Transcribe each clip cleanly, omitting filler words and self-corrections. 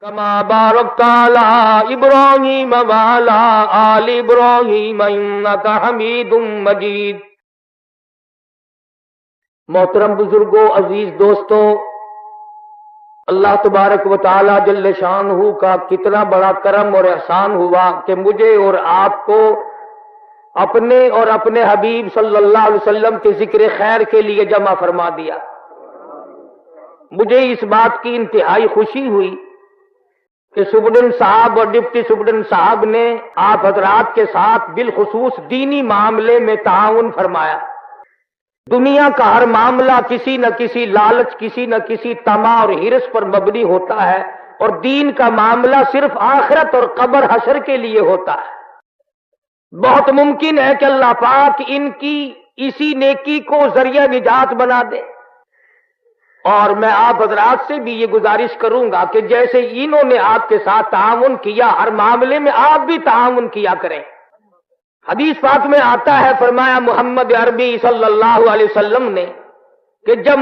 کما بارکت علی ابراہیم وعلی آل ابراہیم انک حمید مجید۔ محترم بزرگوں، عزیز دوستوں، اللہ تبارک و تعالی جل شانہ کا کتنا بڑا کرم اور احسان ہوا کہ مجھے اور آپ کو اپنے اور اپنے حبیب صلی اللہ علیہ وسلم کے ذکر خیر کے لیے جمع فرما دیا۔ مجھے اس بات کی انتہائی خوشی ہوئی کہ سپرڈنٹ صاحب اور ڈپٹی سپرڈنٹ صاحب نے آپ حضرات کے ساتھ بالخصوص دینی معاملے میں تعاون فرمایا۔ دنیا کا ہر معاملہ کسی نہ کسی لالچ، کسی نہ کسی طمع اور ہرس پر مبنی ہوتا ہے، اور دین کا معاملہ صرف آخرت اور قبر حشر کے لیے ہوتا ہے۔ بہت ممکن ہے کہ اللہ پاک ان کی اسی نیکی کو ذریعہ نجات بنا دے، اور میں آپ حضرات سے بھی یہ گزارش کروں گا کہ جیسے انہوں نے آپ کے ساتھ تعاون کیا، ہر معاملے میں آپ بھی تعاون کیا کریں۔ حدیث پاک میں آتا ہے، فرمایا محمد عربی صلی اللہ علیہ وسلم نے کہ جب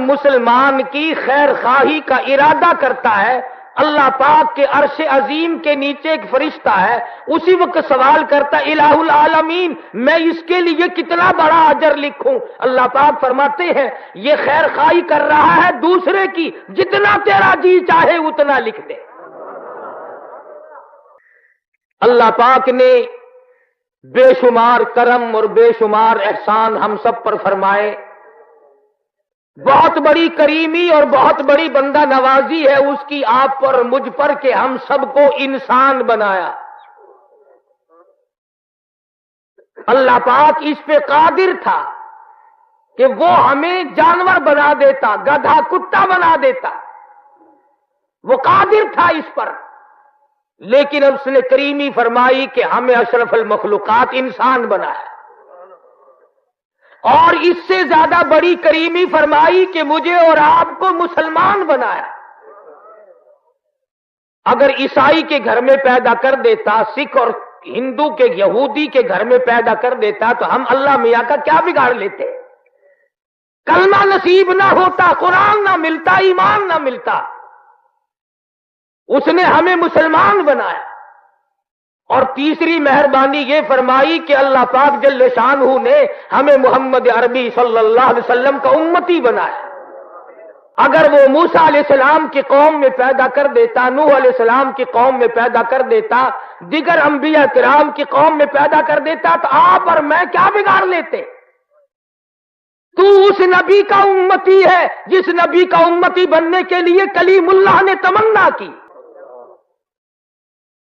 مسلمان کی خیر خواہی کا ارادہ کرتا ہے، اللہ پاک کے عرش عظیم کے نیچے ایک فرشتہ ہے، اسی وقت سوال کرتا ہے الہ العالمین، میں اس کے لیے کتنا بڑا اجر لکھوں؟ اللہ پاک فرماتے ہیں یہ خیر خواہی کر رہا ہے دوسرے کی، جتنا تیرا جی چاہے اتنا لکھ دے۔ اللہ پاک نے بے شمار کرم اور بے شمار احسان ہم سب پر فرمائے۔ بہت بڑی کریمی اور بہت بڑی بندہ نوازی ہے اس کی آپ پر، مجھ پر، کہ ہم سب کو انسان بنایا۔ اللہ پاک اس پہ قادر تھا کہ وہ ہمیں جانور بنا دیتا، گدھا کتا بنا دیتا، وہ قادر تھا اس پر، لیکن اس نے کریمی فرمائی کہ ہمیں اشرف المخلوقات انسان بنایا۔ اور اس سے زیادہ بڑی کریمی فرمائی کہ مجھے اور آپ کو مسلمان بنایا۔ اگر عیسائی کے گھر میں پیدا کر دیتا، سکھ اور ہندو کے، یہودی کے گھر میں پیدا کر دیتا، تو ہم اللہ میاں کا کیا بگاڑ لیتے؟ کلمہ نصیب نہ ہوتا، قرآن نہ ملتا، ایمان نہ ملتا۔ اس نے ہمیں مسلمان بنایا۔ اور تیسری مہربانی یہ فرمائی کہ اللہ پاک جل شانہ نے ہمیں محمد عربی صلی اللہ علیہ وسلم کا امتی بنایا۔ اگر وہ موسیٰ علیہ السلام کی قوم میں پیدا کر دیتا، نوح علیہ السلام کی قوم میں پیدا کر دیتا، دیگر انبیاء کرام کی قوم میں پیدا کر دیتا، تو آپ اور میں کیا بگاڑ لیتے؟ تو اس نبی کا امتی ہے جس نبی کا امتی بننے کے لیے کلیم اللہ نے تمنا کی،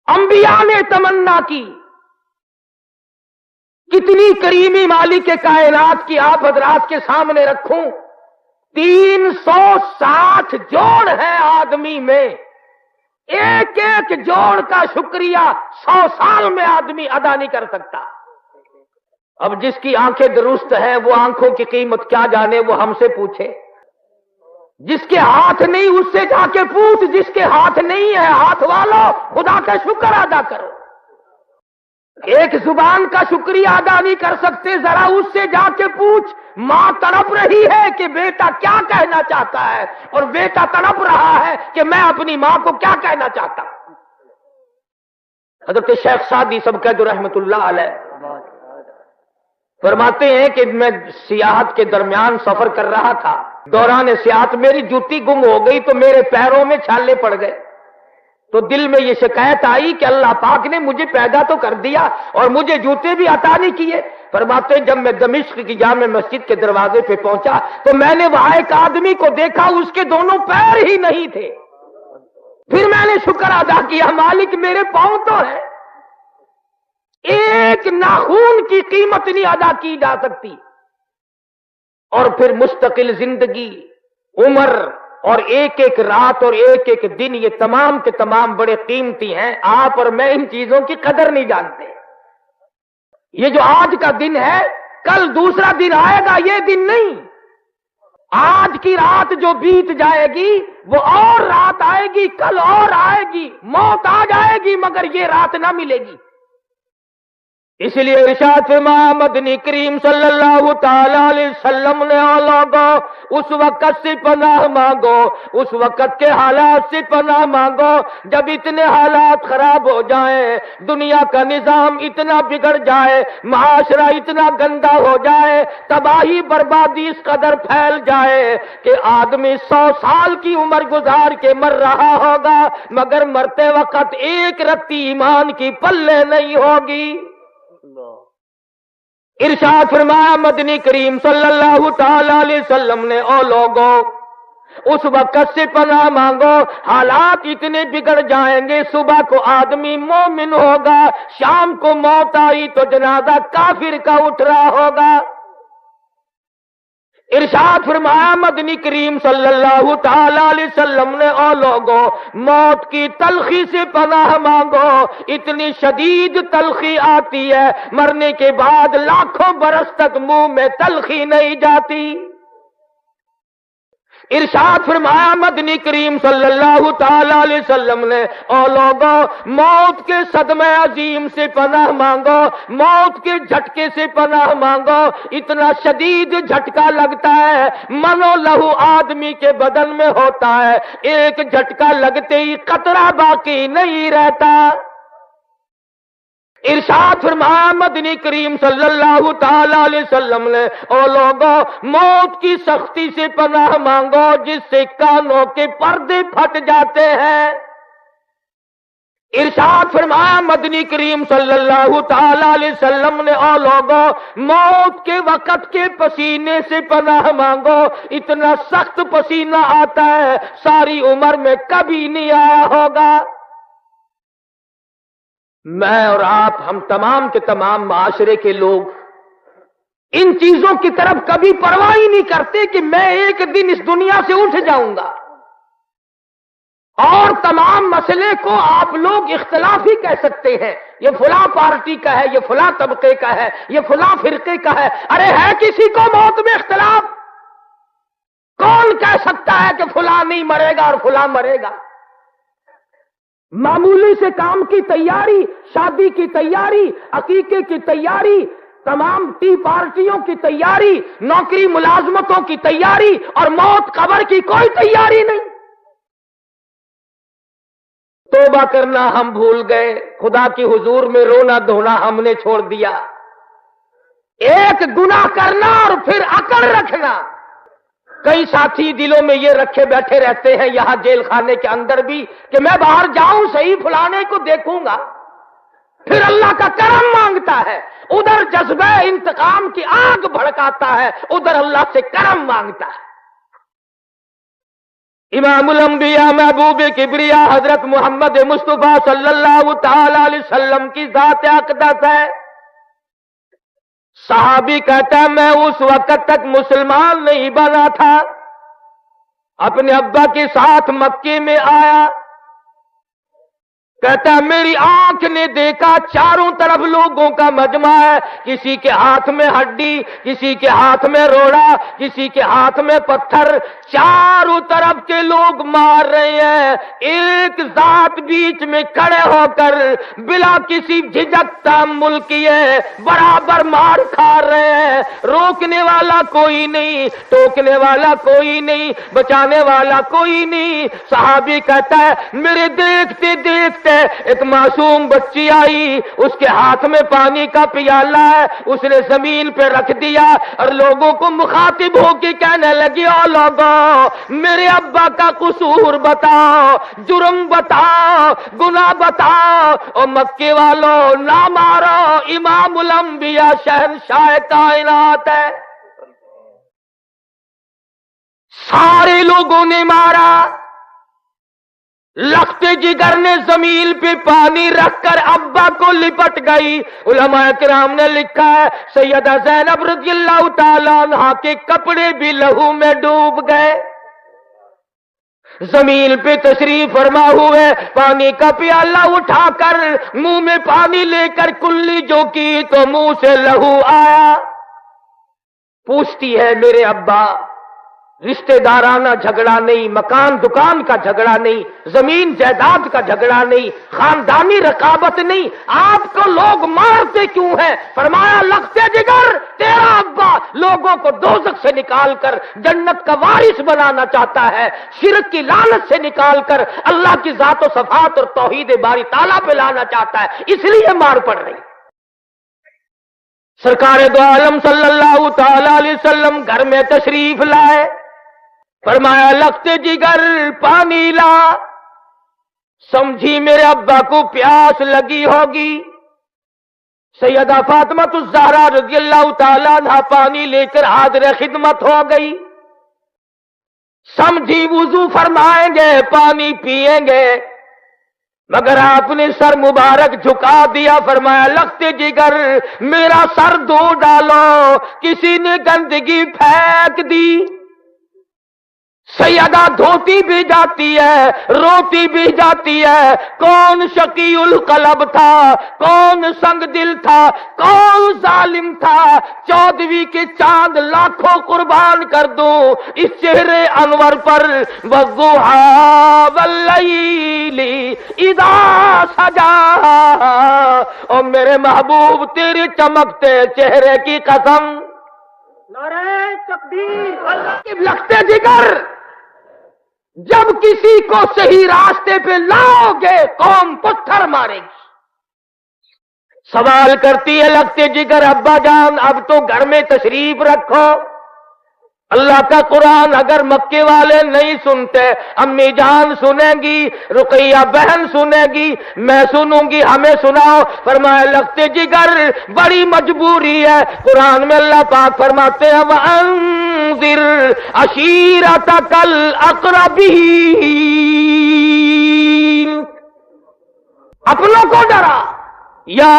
انبیاء نے تمنا کی۔ کتنی کریمی مالک کائنات کی آپ حضرات کے سامنے رکھوں، 360 جوڑ ہے آدمی میں، ایک ایک جوڑ کا شکریہ 100 سال میں آدمی ادا نہیں کر سکتا۔ اب جس کی آنکھیں درست ہیں وہ آنکھوں کی قیمت کیا جانے، وہ ہم سے پوچھے۔ جس کے ہاتھ نہیں اس سے جا کے پوچھ، جس کے ہاتھ نہیں ہے ہاتھ والو خدا کا شکر ادا کرو۔ ایک زبان کا شکریہ ادا نہیں کر سکتے، ذرا اس سے جا کے پوچھ، ماں تڑپ رہی ہے کہ بیٹا کیا کہنا چاہتا ہے، اور بیٹا تڑپ رہا ہے کہ میں اپنی ماں کو کیا کہنا چاہتا ہوں۔ حضرت شیخ سعدی سبکت رحمت اللہ علیہ فرماتے ہیں کہ میں سیاحت کے درمیان سفر کر رہا تھا، دوران سیاحت میری جوتی گم ہو گئی تو میرے پیروں میں چھالے پڑ گئے، تو دل میں یہ شکایت آئی کہ اللہ پاک نے مجھے پیدا تو کر دیا اور مجھے جوتے بھی عطا نہیں کیے۔ فرماتے ہیں جب میں دمشق کی جامع مسجد کے دروازے پہ پہنچا تو میں نے وہاں ایک آدمی کو دیکھا، اس کے دونوں پیر ہی نہیں تھے۔ پھر میں نے شکر ادا کیا، مالک میرے پاؤں تو ہے، ایک ناخون کی قیمت نہیں ادا کی جا سکتی۔ اور پھر مستقل زندگی، عمر اور ایک ایک رات اور ایک ایک دن، یہ تمام کے تمام بڑے قیمتی ہیں۔ آپ اور میں ان چیزوں کی قدر نہیں جانتے۔ یہ جو آج کا دن ہے، کل دوسرا دن آئے گا، یہ دن نہیں۔ آج کی رات جو بیت جائے گی وہ اور رات آئے گی، کل اور آئے گی، موت آ جائے گی مگر یہ رات نہ ملے گی۔ اس لیے ارشاد فرمایا مدنی کریم صلی اللہ تعالی علیہ وسلم نے او لوگو اس وقت سے پناہ مانگو، اس وقت کے حالات سے پناہ مانگو جب اتنے حالات خراب ہو جائیں، دنیا کا نظام اتنا بگڑ جائے، معاشرہ اتنا گندا ہو جائے، تباہی بربادی اس قدر پھیل جائے کہ آدمی 100 سال کی عمر گزار کے مر رہا ہوگا مگر مرتے وقت ایک رتی ایمان کی پلے نہیں ہوگی۔ ارشاد فرمایا مدنی کریم صلی اللہ تعالی علیہ وسلم نے او لوگو اس وقت سے پناہ مانگو، حالات اتنے بگڑ جائیں گے، صبح کو آدمی مومن ہوگا، شام کو موت آئی تو جنازہ کافر کا اٹھ رہا ہوگا۔ ارشاد فرمایا مدنی کریم صلی اللہ تعالی علیہ وسلم نے او لوگو موت کی تلخی سے پناہ مانگو، اتنی شدید تلخی آتی ہے مرنے کے بعد لاکھوں برس تک منہ میں تلخی نہیں جاتی۔ ارشاد فرمایا مدنی کریم صلی اللہ تعالی علیہ وسلم نے او لوگو موت کے صدمے عظیم سے پناہ مانگو، موت کے جھٹکے سے پناہ مانگو، اتنا شدید جھٹکا لگتا ہے منو لہو آدمی کے بدن میں ہوتا ہے، ایک جھٹکا لگتے ہی قطرہ باقی نہیں رہتا۔ ارشاد فرمایا مدنی کریم صلی اللہ تعالی علیہ وسلم نے او لوگو موت کی سختی سے پناہ مانگو جس سے کانوں کے پردے پھٹ جاتے ہیں۔ ارشاد فرمایا مدنی کریم صلی اللہ تعالی علیہ وسلم نے او لوگو موت کے وقت کے پسینے سے پناہ مانگو، اتنا سخت پسینہ آتا ہے ساری عمر میں کبھی نہیں آیا ہوگا۔ میں اور آپ ہم تمام کے تمام معاشرے کے لوگ ان چیزوں کی طرف کبھی پرواہ ہی نہیں کرتے کہ میں ایک دن اس دنیا سے اٹھ جاؤں گا، اور تمام مسئلے کو آپ لوگ اختلافی کہہ سکتے ہیں، یہ فلاں پارٹی کا ہے، یہ فلاں طبقے کا ہے، یہ فلاں فرقے کا ہے۔ ارے ہے کسی کو موت میں اختلاف؟ کون کہہ سکتا ہے کہ فلاں نہیں مرے گا اور فلاں مرے گا؟ معمولی سے کام کی تیاری، شادی کی تیاری، عقیقے کی تیاری، تمام ٹی پارٹیوں کی تیاری، نوکری ملازمتوں کی تیاری، اور موت قبر کی کوئی تیاری نہیں۔ توبہ کرنا ہم بھول گئے، خدا کی حضور میں رونا دھونا ہم نے چھوڑ دیا۔ ایک گناہ کرنا اور پھر اکڑ رکھنا۔ کئی ساتھی دلوں میں یہ رکھے بیٹھے رہتے ہیں یہاں جیل خانے کے اندر بھی کہ میں باہر جاؤں صحیح فلانے کو دیکھوں گا، پھر اللہ کا کرم مانگتا ہے، ادھر جذبہ انتقام کی آگ بھڑکاتا ہے، ادھر اللہ سے کرم مانگتا ہے۔ امام الانبیاء محبوب کبریا حضرت محمد مصطفیٰ صلی اللہ تعالی علیہ وسلم کی ذات اقدس ہے۔ صحابی کہتا ہے میں اس وقت تک مسلمان نہیں بنا تھا، اپنے ابا کے ساتھ مکے میں آیا، کہتا ہے میری آنکھ نے دیکھا چاروں طرف لوگوں کا مجمع ہے، کسی کے ہاتھ میں ہڈی، کسی کے ہاتھ میں روڑا، کسی کے ہاتھ میں پتھر، چاروں طرف کے لوگ مار رہے ہیں، ایک ذات بیچ میں کھڑے ہو کر بلا کسی جھجک تحمل کیے برابر مار کھا رہے ہیں، روکنے والا کوئی نہیں، ٹوکنے والا کوئی نہیں، بچانے والا کوئی نہیں۔ صحابی کہتا ہے میرے دیکھتے دیکھتے ایک معصوم بچی آئی، اس کے ہاتھ میں پانی کا پیالہ ہے، اس نے زمین پہ رکھ دیا اور لوگوں کو مخاطب ہو کے کہنے لگی او لوگوں میرے ابا کا قصور بتاؤ، جرم بتاؤ، گناہ بتاؤ، اور مکے والوں نہ مارو، امام الانبیاء شہنشاہ کائنات ہے۔ سارے لوگوں نے مارا، لختے جگر نے زمین پہ پانی رکھ کر ابا کو لپٹ گئی۔ علماء کرام نے لکھا ہے سیدہ زینب رضی اللہ تعالیٰ عنہا کے کپڑے بھی لہو میں ڈوب گئے۔ زمین پہ تشریف فرما ہوئے، پانی کا پیالہ اٹھا کر منہ میں پانی لے کر کلی جو کی تو منہ سے لہو آیا۔ پوچھتی ہے میرے ابا، رشتے دارانہ جھگڑا نہیں، مکان دکان کا جھگڑا نہیں، زمین جائیداد کا جھگڑا نہیں، خاندانی رقابت نہیں۔ آپ کو لوگ مارتے کیوں ہیں؟ فرمایا لگتے جگر تیرا ابا لوگوں کو دوزخ سے نکال کر جنت کا وارث بنانا چاہتا ہے، شرک کی لعنت سے نکال کر اللہ کی ذات و صفات اور توحید باری تعالیٰ پہ لانا چاہتا ہے، اس لیے مار پڑ رہی۔ سرکار دو عالم صلی اللہ تعالی علیہ وسلم گھر میں تشریف لائے، فرمایا لگتے جگر پانی لا، سمجھی میرے ابا کو پیاس لگی ہوگی۔ سیدہ فاطمہ الزہرا رضی اللہ تعالیٰ عنہ پانی لے کر حاضر خدمت ہو گئی، سمجھی وضو فرمائیں گے پانی پیئیں گے، مگر آپ نے سر مبارک جھکا دیا، فرمایا لگتے جگر میرا سر دھو ڈالو، کسی نے گندگی پھینک دی۔ سیدہ دھوتی بھی جاتی ہے، روتی بھی جاتی ہے، کون شقی القلب تھا، کون سنگ دل تھا، کون ظالم تھا، 14ویں کے چاند لاکھوں قربان کر دوں اس چہرے انور پر، والضحیٰ واللیل اذا سجا، اور میرے محبوب تیرے چمکتے چہرے کی قسم، نعرہ تکبیر، اللہ کی لگتے جگر جب کسی کو صحیح راستے پہ لاؤ گے قوم پتھر مارے گی۔ سوال کرتی ہے لگتے جگر ابا جان اب تو گھر میں تشریف رکھو، اللہ کا قرآن اگر مکے والے نہیں سنتے، امی جان سنیں گی، رقیہ بہن سنے گی، میں سنوں گی، ہمیں سناؤ۔ فرمایا لگتے جگر بڑی مجبوری ہے، قرآن میں اللہ پاک فرماتے ہیں وَأَنذِرْ عَشِيرَتَكَ الْأَقْرَبِينَ، اپنوں کو ڈرا، یا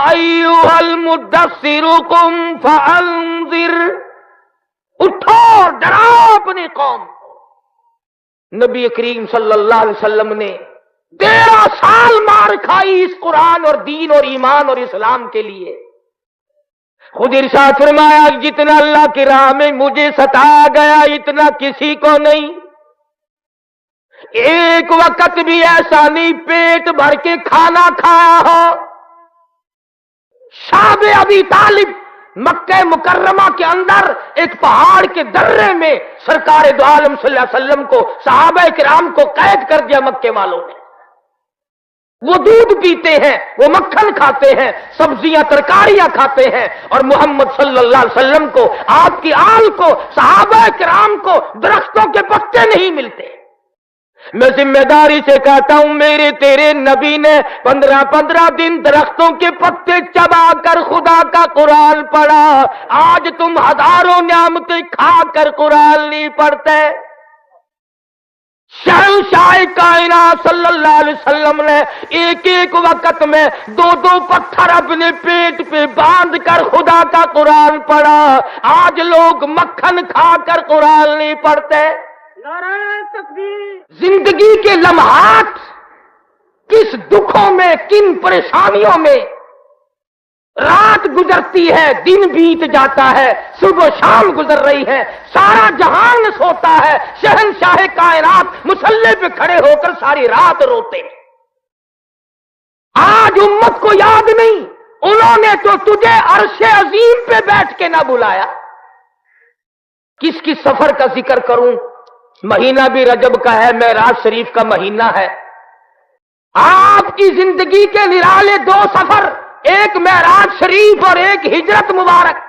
ایھا المدثر قم فانذر، اٹھو ڈراؤ اپنی قوم کو۔ نبی کریم صلی اللہ علیہ وسلم نے 13 سال مار کھائی اس قرآن اور دین اور ایمان اور اسلام کے لیے۔ خود ارشاد فرمایا جتنا اللہ کی راہ میں مجھے ستایا گیا اتنا کسی کو نہیں، ایک وقت بھی ایسا نہیں پیٹ بھر کے کھانا کھایا ہو۔ شعب ابی طالب مکہ مکرمہ کے اندر ایک پہاڑ کے درے میں سرکار دو عالم صلی اللہ علیہ وسلم کو صحابہ کرام کو قید کر دیا مکے والوں نے۔ وہ دودھ پیتے ہیں، وہ مکھن کھاتے ہیں، سبزیاں ترکاریاں کھاتے ہیں، اور محمد صلی اللہ علیہ وسلم کو، آپ کی آل کو، صحابہ کرام کو درختوں کے پتے نہیں ملتے۔ میں ذمہ داری سے کہتا ہوں میرے تیرے نبی نے 15 دن درختوں کے پتے چبا کر خدا کا قرآن پڑھا، آج تم ہزاروں نعمتیں کھا کر قرآن نہیں پڑھتے۔ شہنشاہ کائنات صلی اللہ علیہ وسلم نے ایک ایک وقت میں 2 پتھر اپنے پیٹ پہ باندھ کر خدا کا قرآن پڑھا، آج لوگ مکھن کھا کر قرآن نہیں پڑھتے۔ زندگی کے لمحات کس دکھوں میں، کن پریشانیوں میں رات گزرتی ہے، دن بیت جاتا ہے، صبح شام گزر رہی ہے، سارا جہان سوتا ہے، شہنشاہ کائنات مصلی پہ کھڑے ہو کر ساری رات روتے ہیں۔ آج امت کو یاد نہیں، انہوں نے تو تجھے عرش عظیم پہ بیٹھ کے نہ بلایا۔ کس سفر کا ذکر کروں، مہینہ بھی رجب کا ہے، معراج شریف کا مہینہ ہے۔ آپ کی زندگی کے نرالے 2 سفر، ایک معراج شریف اور ایک ہجرت مبارک۔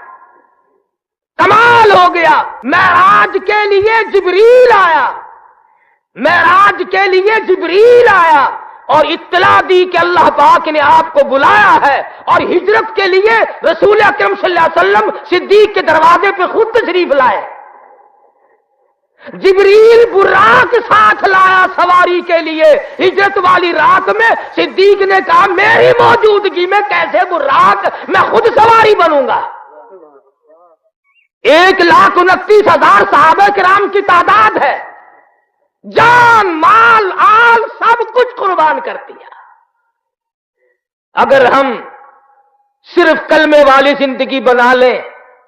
کمال ہو گیا، معراج کے لیے جبریل آیا، معراج کے لیے جبریل آیا اور اطلاع دی کہ اللہ پاک نے آپ کو بلایا ہے، اور ہجرت کے لیے رسول اکرم صلی اللہ علیہ وسلم صدیق کے دروازے پہ خود تشریف لائے۔ جبریل براق ساتھ لایا سواری کے لیے، ہجرت والی رات میں صدیق نے کہا میری موجودگی میں کیسے براق، میں خود سواری بنوں گا۔ 1,29,000 صحابہ کرام کی تعداد ہے، جان مال آل سب کچھ قربان کر دیا۔ اگر ہم صرف کلمے والی زندگی بنا لیں،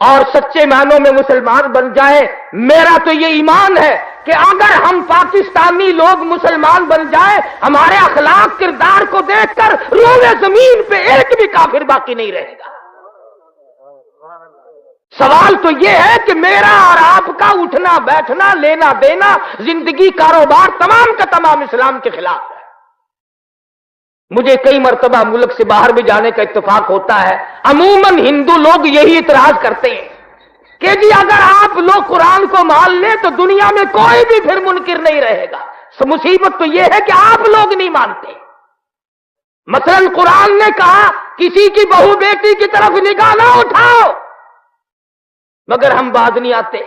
اور سچے معنوں میں مسلمان بن جائے. میرا تو یہ ایمان ہے کہ اگر ہم پاکستانی لوگ مسلمان بن جائیں، ہمارے اخلاق کردار کو دیکھ کر روئے زمین پہ ایک بھی کافر باقی نہیں رہے گا. سوال تو یہ ہے کہ میرا اور آپ کا اٹھنا بیٹھنا لینا دینا زندگی کاروبار تمام کا تمام اسلام کے خلاف ہے. مجھے کئی مرتبہ ملک سے باہر بھی جانے کا اتفاق ہوتا ہے. عموماً ہندو لوگ یہی اعتراض کرتے ہیں کہ جی اگر آپ لوگ قرآن کو مان لیں تو دنیا میں کوئی بھی پھر منکر نہیں رہے گا. مصیبت تو یہ ہے کہ آپ لوگ نہیں مانتے. مثلا قرآن نے کہا کسی کی بہو بیٹی کی طرف نگاہ نہ اٹھاؤ، مگر ہم باز نہیں آتے.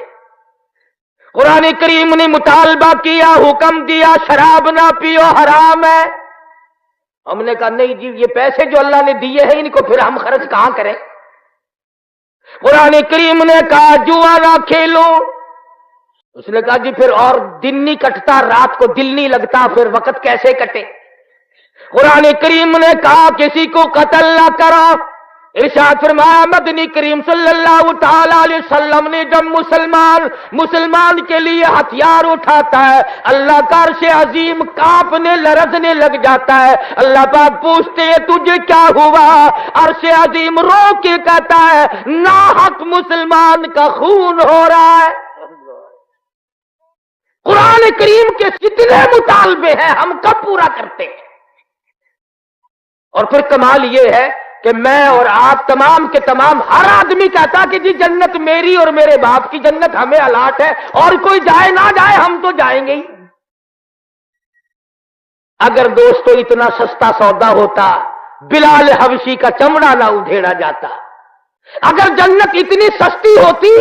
قرآن کریم نے مطالبہ کیا، حکم دیا شراب نہ پیو حرام ہے. ہم نے کہا نہیں جی یہ پیسے جو اللہ نے دیے ہیں ان کو پھر ہم خرچ کہاں کریں. قرآن کریم نے کہا جوا نہ کھیلو. اس نے کہا جی پھر اور دن نہیں کٹتا، رات کو دل نہیں لگتا، پھر وقت کیسے کٹے. قرآن کریم نے کہا کسی کو قتل نہ کرو. ارشاد فرمایا مدنی کریم صلی اللہ تعالی علیہ وسلم نے جب مسلمان کے لیے ہتھیار اٹھاتا ہے اللہ کا عرش عظیم کانپنے لرزنے لگ جاتا ہے. اللہ پاک پوچھتے ہیں تجھے کیا ہوا؟ عرش عظیم رو کے کہتا ہے ناحق مسلمان کا خون ہو رہا ہے. قرآن کریم کے جتنے مطالبے ہیں ہم کب پورا کرتے ہیں؟ اور پھر کمال یہ ہے کہ میں اور آپ تمام کے تمام ہر آدمی کہتا کہ جی جنت میری اور میرے باپ کی جنت ہمیں الاٹ ہے، اور کوئی جائے نہ جائے ہم تو جائیں گے ہی. اگر دوستو اتنا سستا سودا ہوتا بلال حبشی کا چمڑا نہ ادھیڑا جاتا. اگر جنت اتنی سستی ہوتی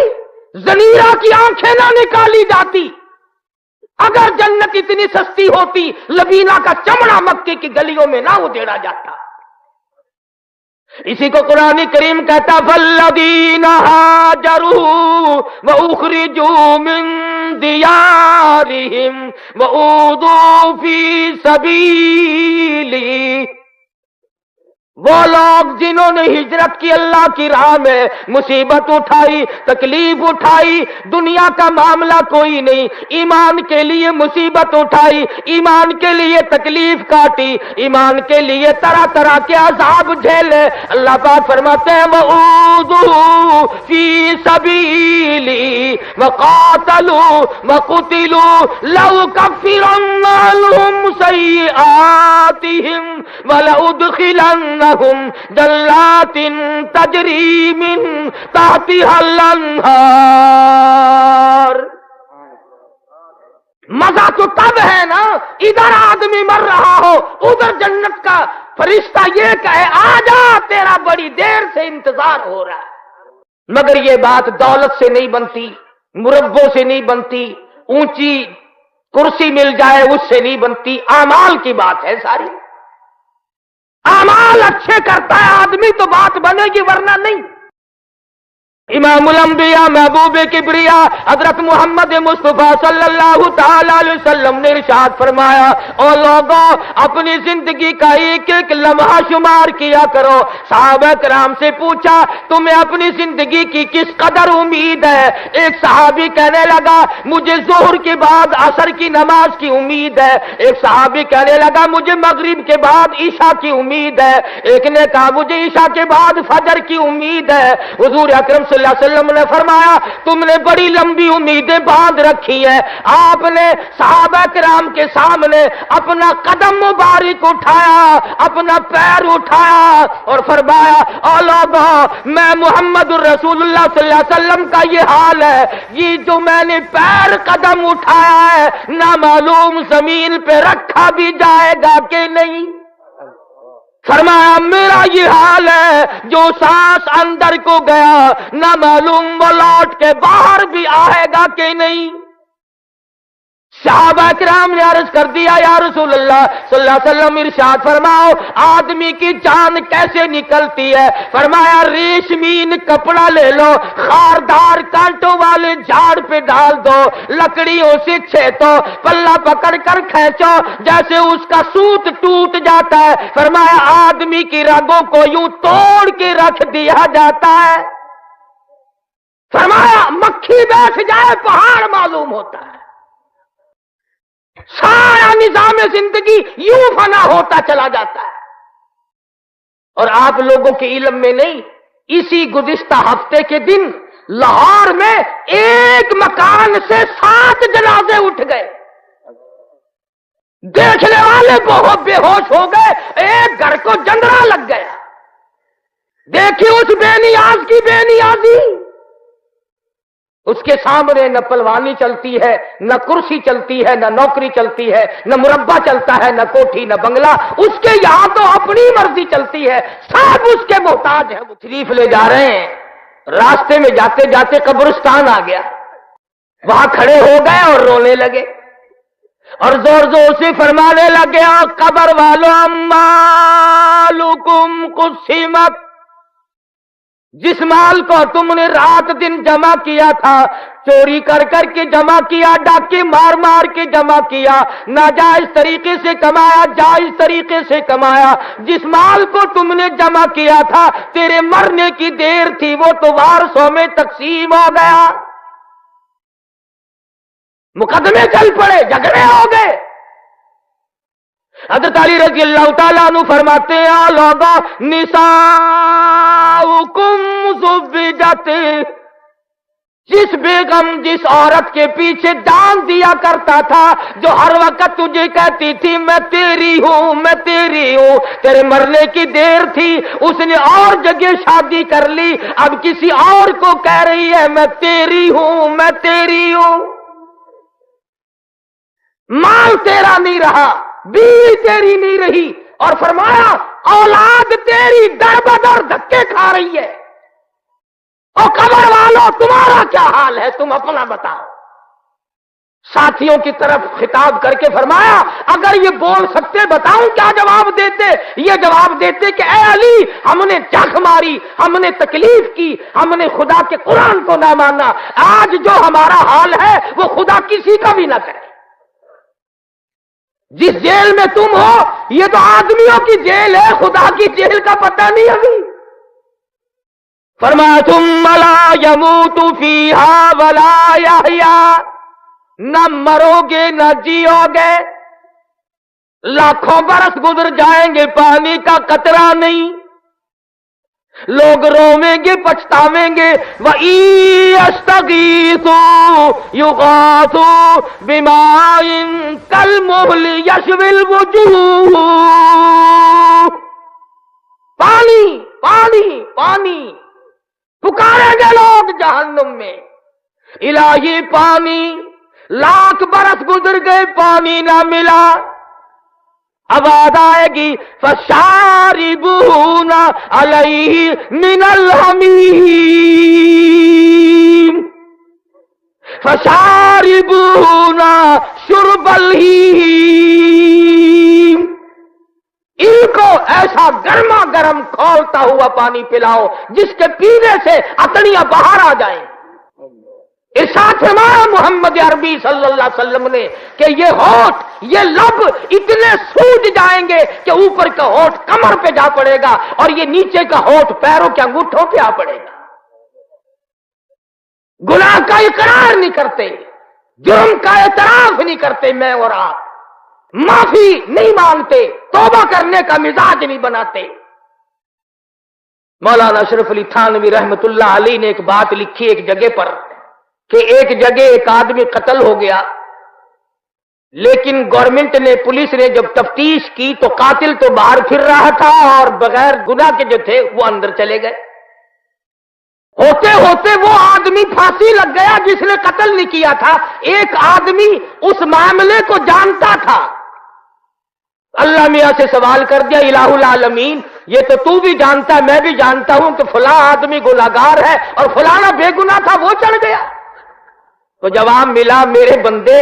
زنیرہ کی آنکھیں نہ نکالی جاتی. اگر جنت اتنی سستی ہوتی لبینہ کا چمڑا مکے کی گلیوں میں نہ ادھیڑا جاتا. اسی کو قرآن کریم کہتا فالذین ہاجروا واخرجوا من دیارہم واوذوا فی سبیلی. وہ لوگ جنہوں نے ہجرت کی اللہ کی راہ میں، مصیبت اٹھائی، تکلیف اٹھائی، دنیا کا معاملہ کوئی نہیں، ایمان کے لیے مصیبت اٹھائی، ایمان کے لیے تکلیف کاٹی، ایمان کے لیے طرح طرح کے عذاب جھیلے. اللہ پاک فرماتے ہیں وَأُوذُوا فِي سَبِيلِي وَقَاتَلُوا وَقُتِلُوا لَأُكَفِّرَنَّ عَنْهُمْ سَيِّئَاتِهِمْ وَلَأُدْخِلَنَّ جنات تجری من تحتها الانہار. مزہ تو تب ہے نا ادھر آدمی مر رہا ہو ادھر جنت کا فرشتہ یہ کہے آجا تیرا بڑی دیر سے انتظار ہو رہا ہے. مگر یہ بات دولت سے نہیں بنتی، مربوں سے نہیں بنتی، اونچی کرسی مل جائے اس سے نہیں بنتی. اعمال کی بات ہے ساری. اعمال اچھے کرتا ہے آدمی تو بات بنے گی ورنہ نہیں. امام الانبیاء محبوب کبریا حضرت محمد مصطفیٰ صلی اللہ تعالی علیہ وسلم نے ارشاد فرمایا او لوگوں اپنی زندگی کا ایک ایک لمحہ شمار کیا کرو. صحابہ کرام سے پوچھا تمہیں اپنی زندگی کی کس قدر امید ہے؟ ایک صحابی کہنے لگا مجھے ظہر کے بعد عصر کی نماز کی امید ہے. ایک صحابی کہنے لگا مجھے مغرب کے بعد عشاء کی امید ہے. ایک نے کہا مجھے عشاء کے بعد فجر کی امید ہے. حضور اکرم صلی اللہ علیہ وسلم نے فرمایا تم نے بڑی لمبی امیدیں باندھ رکھی ہیں. آپ نے صحابہ کرام کے سامنے اپنا قدم مبارک اٹھایا، اپنا پیر اٹھایا اور فرمایا او لوگوں میں محمد الرسول اللہ صلی اللہ علیہ وسلم کا یہ حال ہے، یہ جو میں نے پیر قدم اٹھایا ہے نہ معلوم زمین پہ رکھا بھی جائے گا کہ نہیں. فرمایا میرا یہ حال ہے جو سانس اندر کو گیا نہ معلوم وہ لوٹ کے باہر بھی آئے گا کہ نہیں. صحابہ کرام نے عرض کر دیا یا رسول اللہ صلی اللہ علیہ وسلم ارشاد فرماؤ آدمی کی جان کیسے نکلتی ہے؟ فرمایا ریشمین کپڑا لے لو، خاردار کانٹوں والے جھاڑ پہ ڈال دو، لکڑیوں سے چھیتو، پلہ پکڑ کر کھینچو جیسے اس کا سوت ٹوٹ جاتا ہے. فرمایا آدمی کی رگوں کو یوں توڑ کے رکھ دیا جاتا ہے. فرمایا مکھی بیٹھ جائے پہاڑ معلوم ہوتا ہے، سارا نظام زندگی یوں فنا ہوتا چلا جاتا ہے۔ اور آپ لوگوں کے علم میں نہیں، اسی گزشتہ ہفتے کے دن لاہور میں ایک مکان سے 7 جنازے اٹھ گئے، دیکھنے والے بہت بے ہوش ہو گئے، ایک گھر کو جنڈرا لگ گیا۔ دیکھی اس بے نیاز کی بے نیازی، اس کے سامنے نہ پلوانی چلتی ہے، نہ کرسی چلتی ہے، نہ نوکری چلتی ہے، نہ مربع چلتا ہے، نہ کوٹھی، نہ بنگلہ، اس کے یہاں تو اپنی مرضی چلتی ہے، سب اس کے محتاج ہیں۔ وہ تشریف لے جا رہے ہیں، راستے میں جاتے جاتے قبرستان آ گیا، وہاں کھڑے ہو گئے اور رونے لگے اور زور زور سے فرمانے لگے، قبر والو اموالکم قسمت، جس مال کو تم نے رات دن جمع کیا تھا، چوری کر کر کے جمع کیا، ڈاکے مار مار کے جمع کیا، ناجائز طریقے سے کمایا، جائز طریقے سے کمایا، جس مال کو تم نے جمع کیا تھا تیرے مرنے کی دیر تھی، وہ تو وارثوں میں تقسیم ہو گیا۔ مقدمے چل پڑے، جھگڑے ہو گئے۔ حضرت علی رضی اللہ تعالیٰ عنہ فرماتے ہیں، لوگوں نساؤکم زوجت، جس بیگم جس عورت کے پیچھے جان دیا کرتا تھا، جو ہر وقت تجھے کہتی تھی میں تیری ہوں میں تیری ہوں، تیرے مرنے کی دیر تھی، اس نے اور جگہ شادی کر لی، اب کسی اور کو کہہ رہی ہے میں تیری ہوں میں تیری ہوں۔ مال تیرا نہیں رہا، بیوی تیری نہیں رہی، اور فرمایا اولاد تیری در بدر دھکے کھا رہی ہے۔ اور قبر والوں تمہارا کیا حال ہے، تم اپنا بتاؤ۔ ساتھیوں کی طرف خطاب کر کے فرمایا اگر یہ بول سکتے بتاؤں کیا جواب دیتے؟ یہ جواب دیتے کہ اے علی، ہم نے جھک ماری، ہم نے تکلیف کی، ہم نے خدا کے قرآن کو نہ مانا، آج جو ہمارا حال ہے وہ خدا کسی کا بھی نہ کرے۔ جس جیل میں تم ہو یہ تو آدمیوں کی جیل ہے، خدا کی جیل کا پتہ نہیں ابھی۔ فرمایا ثم لا يموت فيها ولا يحيا، نہ مرو گے نہ جیو گے، لاکھوں برس گزر جائیں گے پانی کا قطرہ نہیں، لوگ رویں گے پچھتاویں گے۔ وَإِن يَسْتَغِيثُوا يُغَاثُوا بِمَاءٍ كَالْمُهْلِ يَشْوِي الْوُجُوهَ، پانی پانی پانی پکاریں گے لوگ جہنم میں، الہی پانی، لاکھ برس گزر گئے پانی نہ ملا، آواز آئے گی فَشَارِبُونَ عَلَيْهِ مِنَ الْحَمِيمِ، فَشَارِبُونَ شُرْبَ الْحِيمِ، ان کو ایسا گرما گرم کھولتا ہوا پانی پلاؤ جس کے پینے سے اطڑیاں باہر آ جائیں۔ ارشاد فرمایا محمد عربی صلی اللہ علیہ وسلم نے کہ یہ ہونٹ، یہ لب اتنے سوج جائیں گے کہ اوپر کا ہونٹ کمر پہ جا پڑے گا اور یہ نیچے کا ہونٹ پیروں کے انگوٹھوں پہ آ پڑے گا۔ گناہ کا اقرار نہیں کرتے، جرم کا اعتراف نہیں کرتے، میں اور آپ معافی نہیں مانگتے، توبہ کرنے کا مزاج نہیں بناتے۔ مولانا اشرف علی تھانوی رحمت اللہ علیہ نے ایک بات لکھی ایک جگہ پر کہ ایک جگہ ایک آدمی قتل ہو گیا، لیکن گورنمنٹ نے، پولیس نے جب تفتیش کی تو قاتل تو باہر پھر رہا تھا اور بغیر گناہ کے جو تھے وہ اندر چلے گئے۔ ہوتے ہوتے وہ آدمی پھانسی لگ گیا جس نے قتل نہیں کیا تھا۔ ایک آدمی اس معاملے کو جانتا تھا، اللہ میاں سے سوال کر دیا، الہ العالمین یہ تو بھی جانتا ہے، میں بھی جانتا ہوں کہ فلاں آدمی گناہگار ہے اور فلانا بے گناہ تھا، وہ چڑھ گیا۔ تو جواب ملا میرے بندے،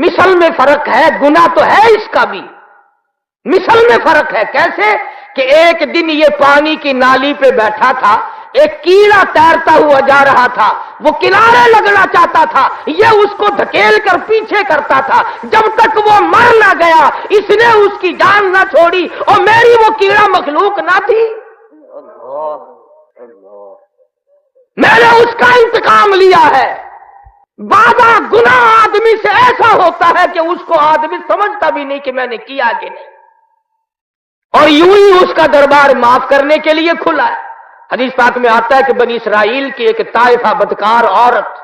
مثل میں فرق ہے، گناہ تو ہے اس کا بھی، مثل میں فرق ہے۔ کیسے کہ ایک دن یہ پانی کی نالی پہ بیٹھا تھا، ایک کیڑا تیرتا ہوا جا رہا تھا، وہ کنارے لگنا چاہتا تھا، یہ اس کو دھکیل کر پیچھے کرتا تھا، جب تک وہ مر نہ گیا اس نے اس کی جان نہ چھوڑی، اور میری وہ کیڑا مخلوق نہ تھی، میں نے اس کا انتقام لیا ہے۔ بعضا گناہ آدمی سے ایسا ہوتا ہے کہ اس کو آدمی سمجھتا بھی نہیں کہ میں نے کیا کہ نہیں، اور یوں ہی اس کا دربار معاف کرنے کے لیے کھلا ہے۔ حدیث پاک میں آتا ہے کہ بنی اسرائیل کی ایک طائفہ بدکار عورت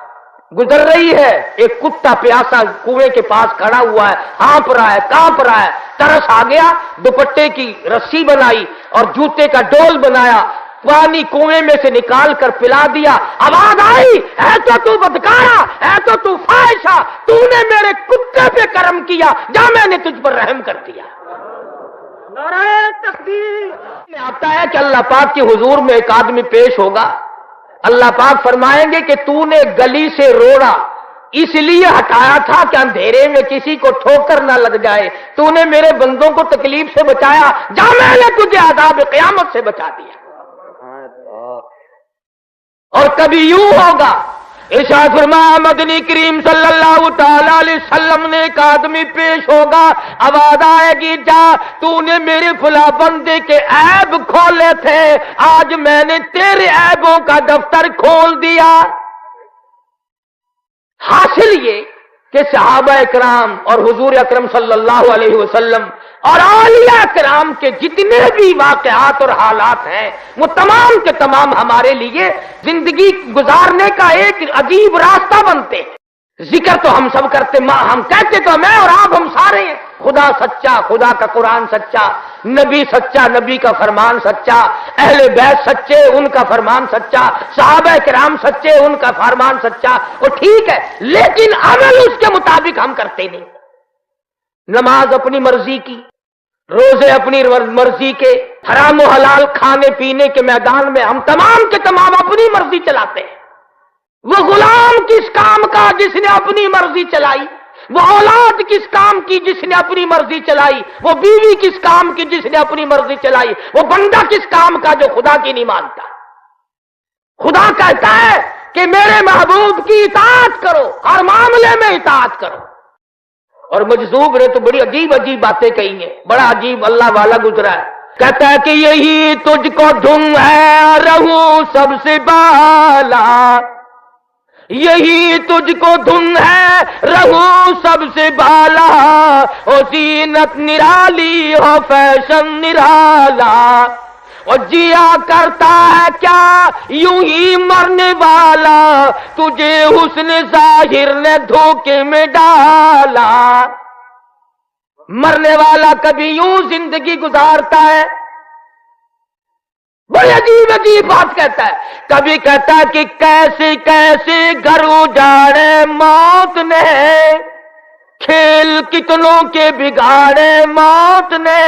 گزر رہی ہے، ایک کتا پیاسا کنویں کے پاس کھڑا ہوا ہے، ہانپ رہا ہے، کانپ رہا ہے، ترس آ گیا، دوپٹے کی رسی بنائی اور جوتے کا ڈول بنایا، پانی کنویں میں سے نکال کر پلا دیا۔ آواز آئی، اے تو بدکارا، اے تو فاحشہ، تو نے میرے کتے پہ کرم کیا، جا میں نے تجھ پر رحم کر دیا۔ نعرہ تکبیر۔ میں آتا ہے کہ اللہ پاک کے حضور میں ایک آدمی پیش ہوگا، اللہ پاک فرمائیں گے کہ تو نے گلی سے روڑا اس لیے ہٹایا تھا کہ اندھیرے میں کسی کو ٹھوکر نہ لگ جائے، تو نے میرے بندوں کو تکلیف سے بچایا، جا میں نے تجھے عذاب قیامت سے بچا دیا۔ اور کبھی یوں ہوگا، ارشاد فرمایا مدنی کریم صلی اللہ تعالی علیہ وسلم نے ایک آدمی پیش ہوگا، آواز آئے گی، جا تو نے میرے فلاں بندے کے عیب کھولے تھے، آج میں نے تیرے عیبوں کا دفتر کھول دیا۔ حاصل یہ کہ صحابہ کرام اور حضور اکرم صلی اللہ علیہ وسلم اور اولیاء کرام کے جتنے بھی واقعات اور حالات ہیں وہ تمام کے تمام ہمارے لیے زندگی گزارنے کا ایک عجیب راستہ بنتے ہیں۔ ذکر تو ہم سب کرتے، ہم کہتے تو میں اور آپ ہم سارے ہیں، خدا سچا، خدا کا قرآن سچا، نبی سچا، نبی کا فرمان سچا، اہل بیت سچے، ان کا فرمان سچا، صحابہ کرام سچے، ان کا فرمان سچا، وہ ٹھیک ہے، لیکن عمل اس کے مطابق ہم کرتے نہیں۔ نماز اپنی مرضی کی، روزے اپنی مرضی کے، حرام و حلال کھانے پینے کے میدان میں ہم تمام کے تمام اپنی مرضی چلاتے ہیں۔ وہ غلام کس کام کا جس نے اپنی مرضی چلائی، وہ اولاد کس کام کی جس نے اپنی مرضی چلائی، وہ بیوی کس کام کی جس نے اپنی مرضی چلائی، وہ بندہ کس کام کا جو خدا کی نہیں مانتا۔ خدا کہتا ہے کہ میرے محبوب کی اطاعت کرو، ہر معاملے میں اطاعت کرو۔ اور مجذوب نے تو بڑی عجیب عجیب باتیں کہی ہیں، بڑا عجیب اللہ والا گزرا ہے، کہتا ہے کہ یہی تجھ کو دھن ہے رہوں سب سے بالا، یہی تجھ کو دھن ہے رہوں سب سے بالا، او زینت نرالی ہو فیشن نرالا، اور جیا کرتا ہے کیا یوں ہی مرنے والا، تجھے حسن ظاہر نے دھوکے میں ڈالا۔ مرنے والا کبھی یوں زندگی گزارتا ہے، بڑی عجیب عجیب بات کہتا ہے، کبھی کہتا ہے کہ کیسے کیسے گھر اجاڑے موت نے، کھیل کتنوں کے بگاڑے موت نے،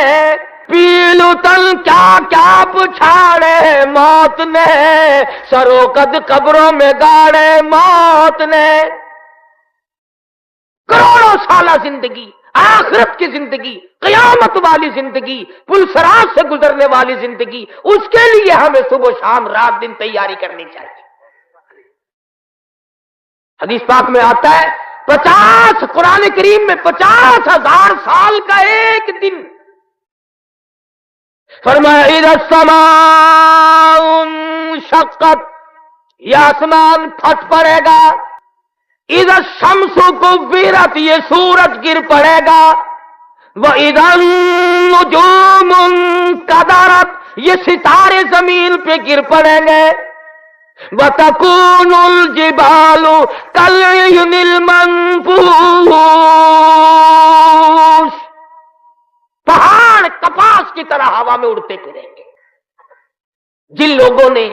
پیل تن کیا کیا پچھاڑے موت نے، سرو قد قبروں میں گاڑے موت نے۔ کروڑوں سالہ زندگی، آخرت کی زندگی، قیامت والی زندگی، پلسرات سے گزرنے والی زندگی، اس کے لیے ہمیں صبح شام رات دن تیاری کرنی چاہیے۔ حدیث پاک میں آتا ہے 50 قرآن کریم میں 50,000 سال کا ایک دن، فرمایا اذا السماء انشقت، یہ آسمان پھٹ پڑے گا، اذا الشمس کورت، یہ سورج گر پڑے گا، وَإِذَا النُّجُومُ انْكَدَرَتْ، یہ ستارے زمین پہ گر پڑیں گے، وَتَكُونُ الْجِبَالُ كَالْعِهْنِ الْمَنْفُوشِ، پہاڑ کپاس کی طرح ہوا میں اڑتے پھریں گے۔ جن لوگوں نے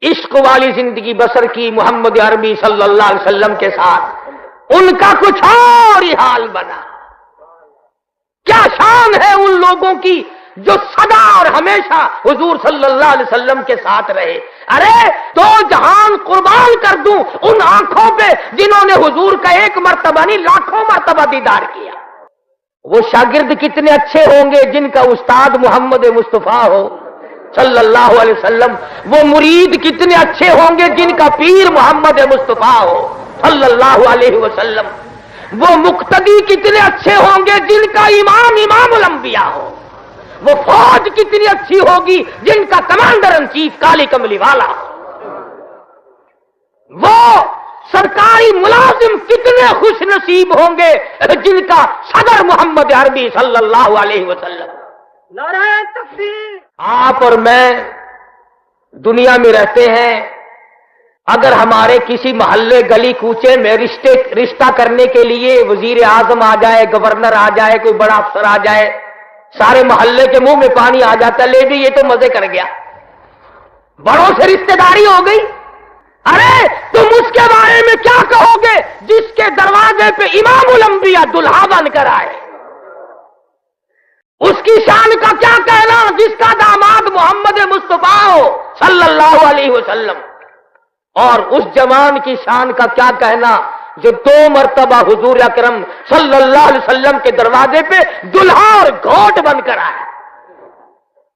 عشق والی زندگی بسر کی محمد عربی صلی اللہ علیہ وسلم کے ساتھ، ان کا کچھ اور ہی حال بنا۔ کیا شان ہے ان لوگوں کی جو سدا اور ہمیشہ حضور صلی اللہ علیہ وسلم کے ساتھ رہے۔ ارے تو جہان قربان کر دوں ان آنکھوں پہ جنہوں نے حضور کا ایک مرتبہ نہیں لاکھوں مرتبہ دیدار کیا۔ وہ شاگرد کتنے اچھے ہوں گے جن کا استاد محمد مصطفیٰ ہو صلی اللہ علیہ وسلم، وہ مرید کتنے اچھے ہوں گے جن کا پیر محمد مصطفیٰ ہو صلی اللہ علیہ وسلم، وہ مقتدی کتنے اچھے ہوں گے جن کا امام امام الانبیاء ہو، وہ فوج کتنی اچھی ہوگی جن کا کمانڈر ان چیف کالی کملی والا ہو۔ وہ سرکاری ملازم کتنے خوش نصیب ہوں گے جن کا صدر محمد عربی صلی اللہ علیہ وسلم. نعرہ تکبیر. آپ اور میں دنیا میں رہتے ہیں، اگر ہمارے کسی محلے گلی کوچے میں رشتہ کرنے کے لیے وزیر اعظم آ جائے، گورنر آ جائے، کوئی بڑا افسر آ جائے، سارے محلے کے منہ میں پانی آ جاتا ہے، لے بھی یہ تو مزے کر گیا، بڑوں سے رشتہ داری ہو گئی. ارے تم اس کے بارے میں کیا کہو گے جس کے دروازے پہ امام الانبیاء دلہا بن کر آئے؟ اس کی شان کا کیا کہنا جس کا داماد محمد مصطفیٰ ہو صلی اللہ علیہ وسلم، اور اس جوان کی شان کا کیا کہنا جو 2 مرتبہ حضور اکرم صلی اللہ علیہ وسلم کے دروازے پہ دلہا اور گھوٹ بن کر آیا.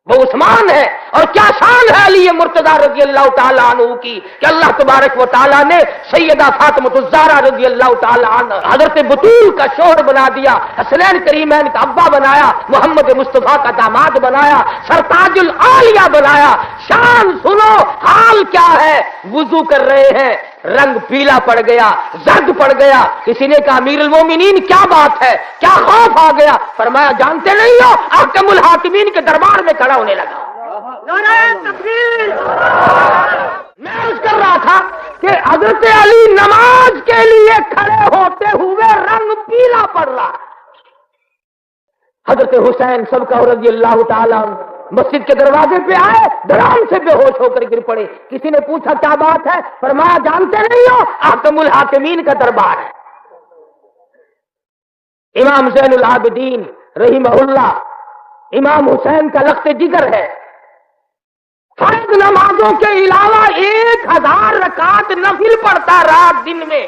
وہ عثمان ہے، اور کیا شان ہے علی مرتضی رضی اللہ تعالیٰ عنہ کی کہ اللہ تبارک و تعالیٰ نے سیدہ فاطمہ الزہرا رضی اللہ تعالیٰ عنہ حضرت بطول کا شوہر بنا دیا، حسنین کریمین کا ابا بنایا، محمد مصطفیٰ کا داماد بنایا، سرتاج العالیہ بنایا. شان سنو، حال کیا ہے؟ وضو کر رہے ہیں، رنگ پیلا پڑ گیا، زرد پڑ گیا. کسی نے کہا امیر المومنین کیا بات ہے، کیا خوف آ گیا؟ فرمایا جانتے نہیں ہو، احکم الحاکمین کے دربار میں کھڑا ہونے لگا. نعرہ تکبیر. میں عرض کر رہا تھا کہ حضرت علی نماز کے لیے کھڑے ہوتے ہوئے رنگ پیلا پڑ رہا. حضرت حسین سب کا رضی اللہ تعالیٰ مسجد کے دروازے پہ آئے، دھڑام سے بے ہوش ہو کر گر پڑے. کسی نے پوچھا کیا بات ہے؟ فرمایا جانتے نہیں ہو، احکم الحاکمین کا دربار ہے. امام زین العابدین رحمہ اللہ امام حسین کا لخت جگر ہے. فرض نمازوں کے علاوہ 1000 رکعت نفل پڑھتا رات دن میں،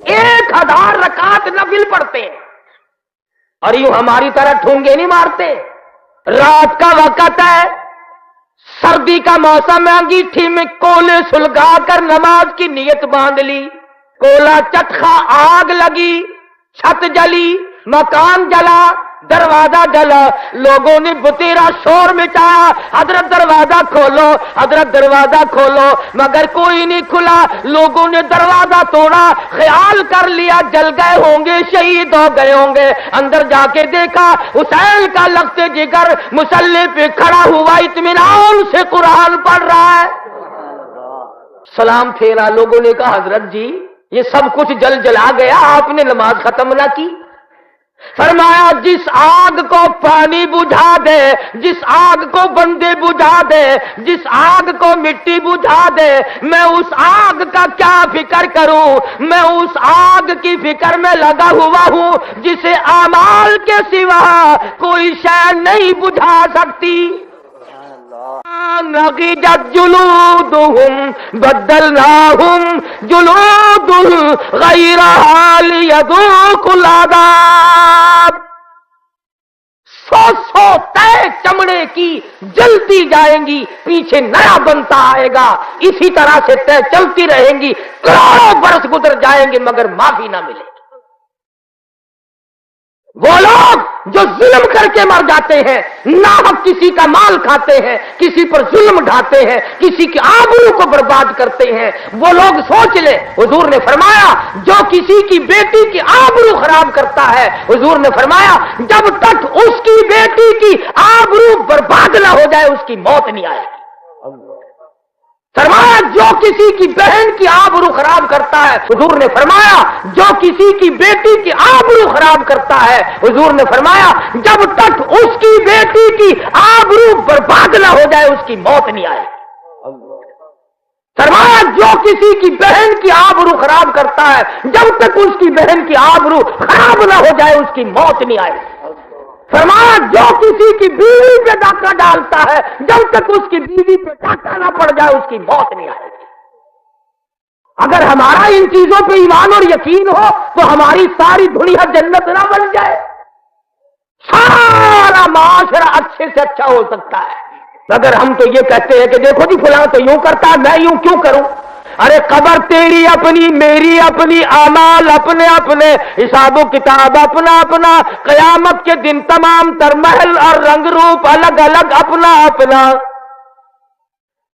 1000 رکعت نفل پڑھتے ہیں. اور یوں ہماری طرح ٹھونگے نہیں مارتے. رات کا وقت ہے، سردی کا موسم ہے، انگیٹھی میں کولے سلگا کر نماز کی نیت باندھ لی، کولا چٹخا، آگ لگی، چھت جلی، مکان جلا، دروازہ جلا، لوگوں نے بتیرا شور مچایا، حضرت دروازہ کھولو، حضرت دروازہ کھولو، مگر کوئی نہیں کھلا. لوگوں نے دروازہ توڑا، خیال کر لیا جل گئے ہوں گے، شہید ہو گئے ہوں گے. اندر جا کے دیکھا حسین کا لخت جگر مصلی پہ کھڑا ہوا اطمینان سے قرآن پڑھ رہا ہے. سلام پھیرا. لوگوں نے کہا حضرت جی یہ سب کچھ جل جلا گیا، آپ نے نماز ختم نہ کی. فرمایا جس آگ کو پانی بجھا دے، جس آگ کو بندے بجھا دے، جس آگ کو مٹی بجھا دے، میں اس آگ کا کیا فکر کروں؟ میں اس آگ کی فکر میں لگا ہوا ہوں جسے اعمال کے سوا کوئی شے نہیں بجھا سکتی. نضجت جلودهم بدلناهم جلود غیرها لیذوقوا العذاب. 100 تے چمڑے کی جلتی جائیں گی، پیچھے نیا بنتا آئے گا. اسی طرح سے تے چلتی رہیں گی، کروڑوں برس گزر جائیں گے مگر معافی نہ ملے. وہ لوگ جو ظلم کر کے مر جاتے ہیں، ناحق کسی کا مال کھاتے ہیں، کسی پر ظلم ڈھاتے ہیں، کسی کی آبرو کو برباد کرتے ہیں، وہ لوگ سوچ لے. حضور نے فرمایا جو کسی کی بیٹی کی آبرو خراب کرتا ہے، حضور نے فرمایا جب تک اس کی بیٹی کی آبرو برباد نہ ہو جائے اس کی موت نہیں آئے گی. فرمایا جو کسی کی بہن کی آبرو خراب کرتا ہے، حضور نے فرمایا جو کسی کی بیٹی کی آبرو خراب کرتا ہے، حضور نے فرمایا جب تک اس کی بیٹی کی آبرو برباد نہ ہو جائے اس کی موت نہیں آئے. فرمایا جو کسی کی بہن کی آبرو خراب کرتا ہے، جب تک اس کی بہن کی آبرو خراب نہ ہو جائے اس کی موت نہیں آئے. فرمایا جو کسی کی بیوی پہ ڈاکہ ڈالتا ہے، جب تک اس کی بیوی پہ ڈاکہ نہ پڑ جائے اس کی موت نہیں آئے گی. اگر ہمارا ان چیزوں پہ ایمان اور یقین ہو تو ہماری ساری دنیا جنت نہ بن جائے. سارا معاشرہ اچھے سے اچھا ہو سکتا ہے. مگر ہم تو یہ کہتے ہیں کہ دیکھو جی فلاں تو یوں کرتا ہے، میں یوں کیوں کروں؟ ارے قبر تیری اپنی، میری اپنی، اعمال اپنے اپنے، حساب و کتاب اپنا اپنا، قیامت کے دن تمام تر محل اور رنگ روپ الگ الگ اپنا اپنا.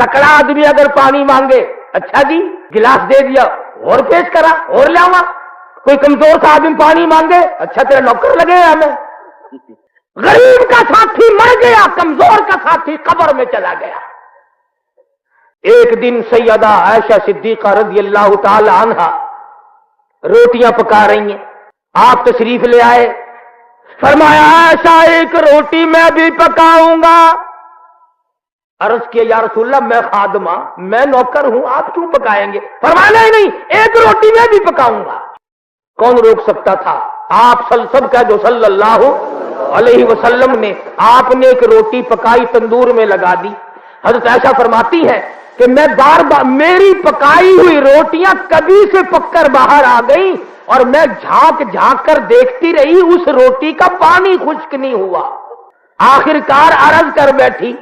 تکڑا آدمی اگر پانی مانگے، اچھا جی گلاس دے دیا، اور پیش کرا اور لاؤں. کوئی کمزور سا آدمی پانی مانگے، اچھا تیرا نوکر لگے ہمیں. غریب کا ساتھی مر گیا، کمزور کا ساتھی قبر میں چلا گیا. ایک دن سیدہ عائشہ صدیقہ رضی اللہ تعالی عنہا روٹیاں پکا رہی ہیں. آپ تشریف لے آئے، فرمایا عائشہ ایک روٹی میں بھی پکاؤں گا. عرض کیا یا رسول اللہ میں خادمہ، میں نوکر ہوں، آپ کیوں پکائیں گے؟ فرمایا نہیں ایک روٹی میں بھی پکاؤں گا. کون روک سکتا تھا؟ آپ سب کا جو صلی اللہ علیہ وسلم نے، آپ نے ایک روٹی پکائی تندور میں لگا دی. حضرت عائشہ فرماتی ہے کہ میں بار بار میری پکائی ہوئی روٹیاں کبھی سے پک کر باہر آ گئی اور میں جھانک جھانک کر دیکھتی رہی، اس روٹی کا پانی خشک نہیں ہوا. آخر کار عرض کر بیٹھی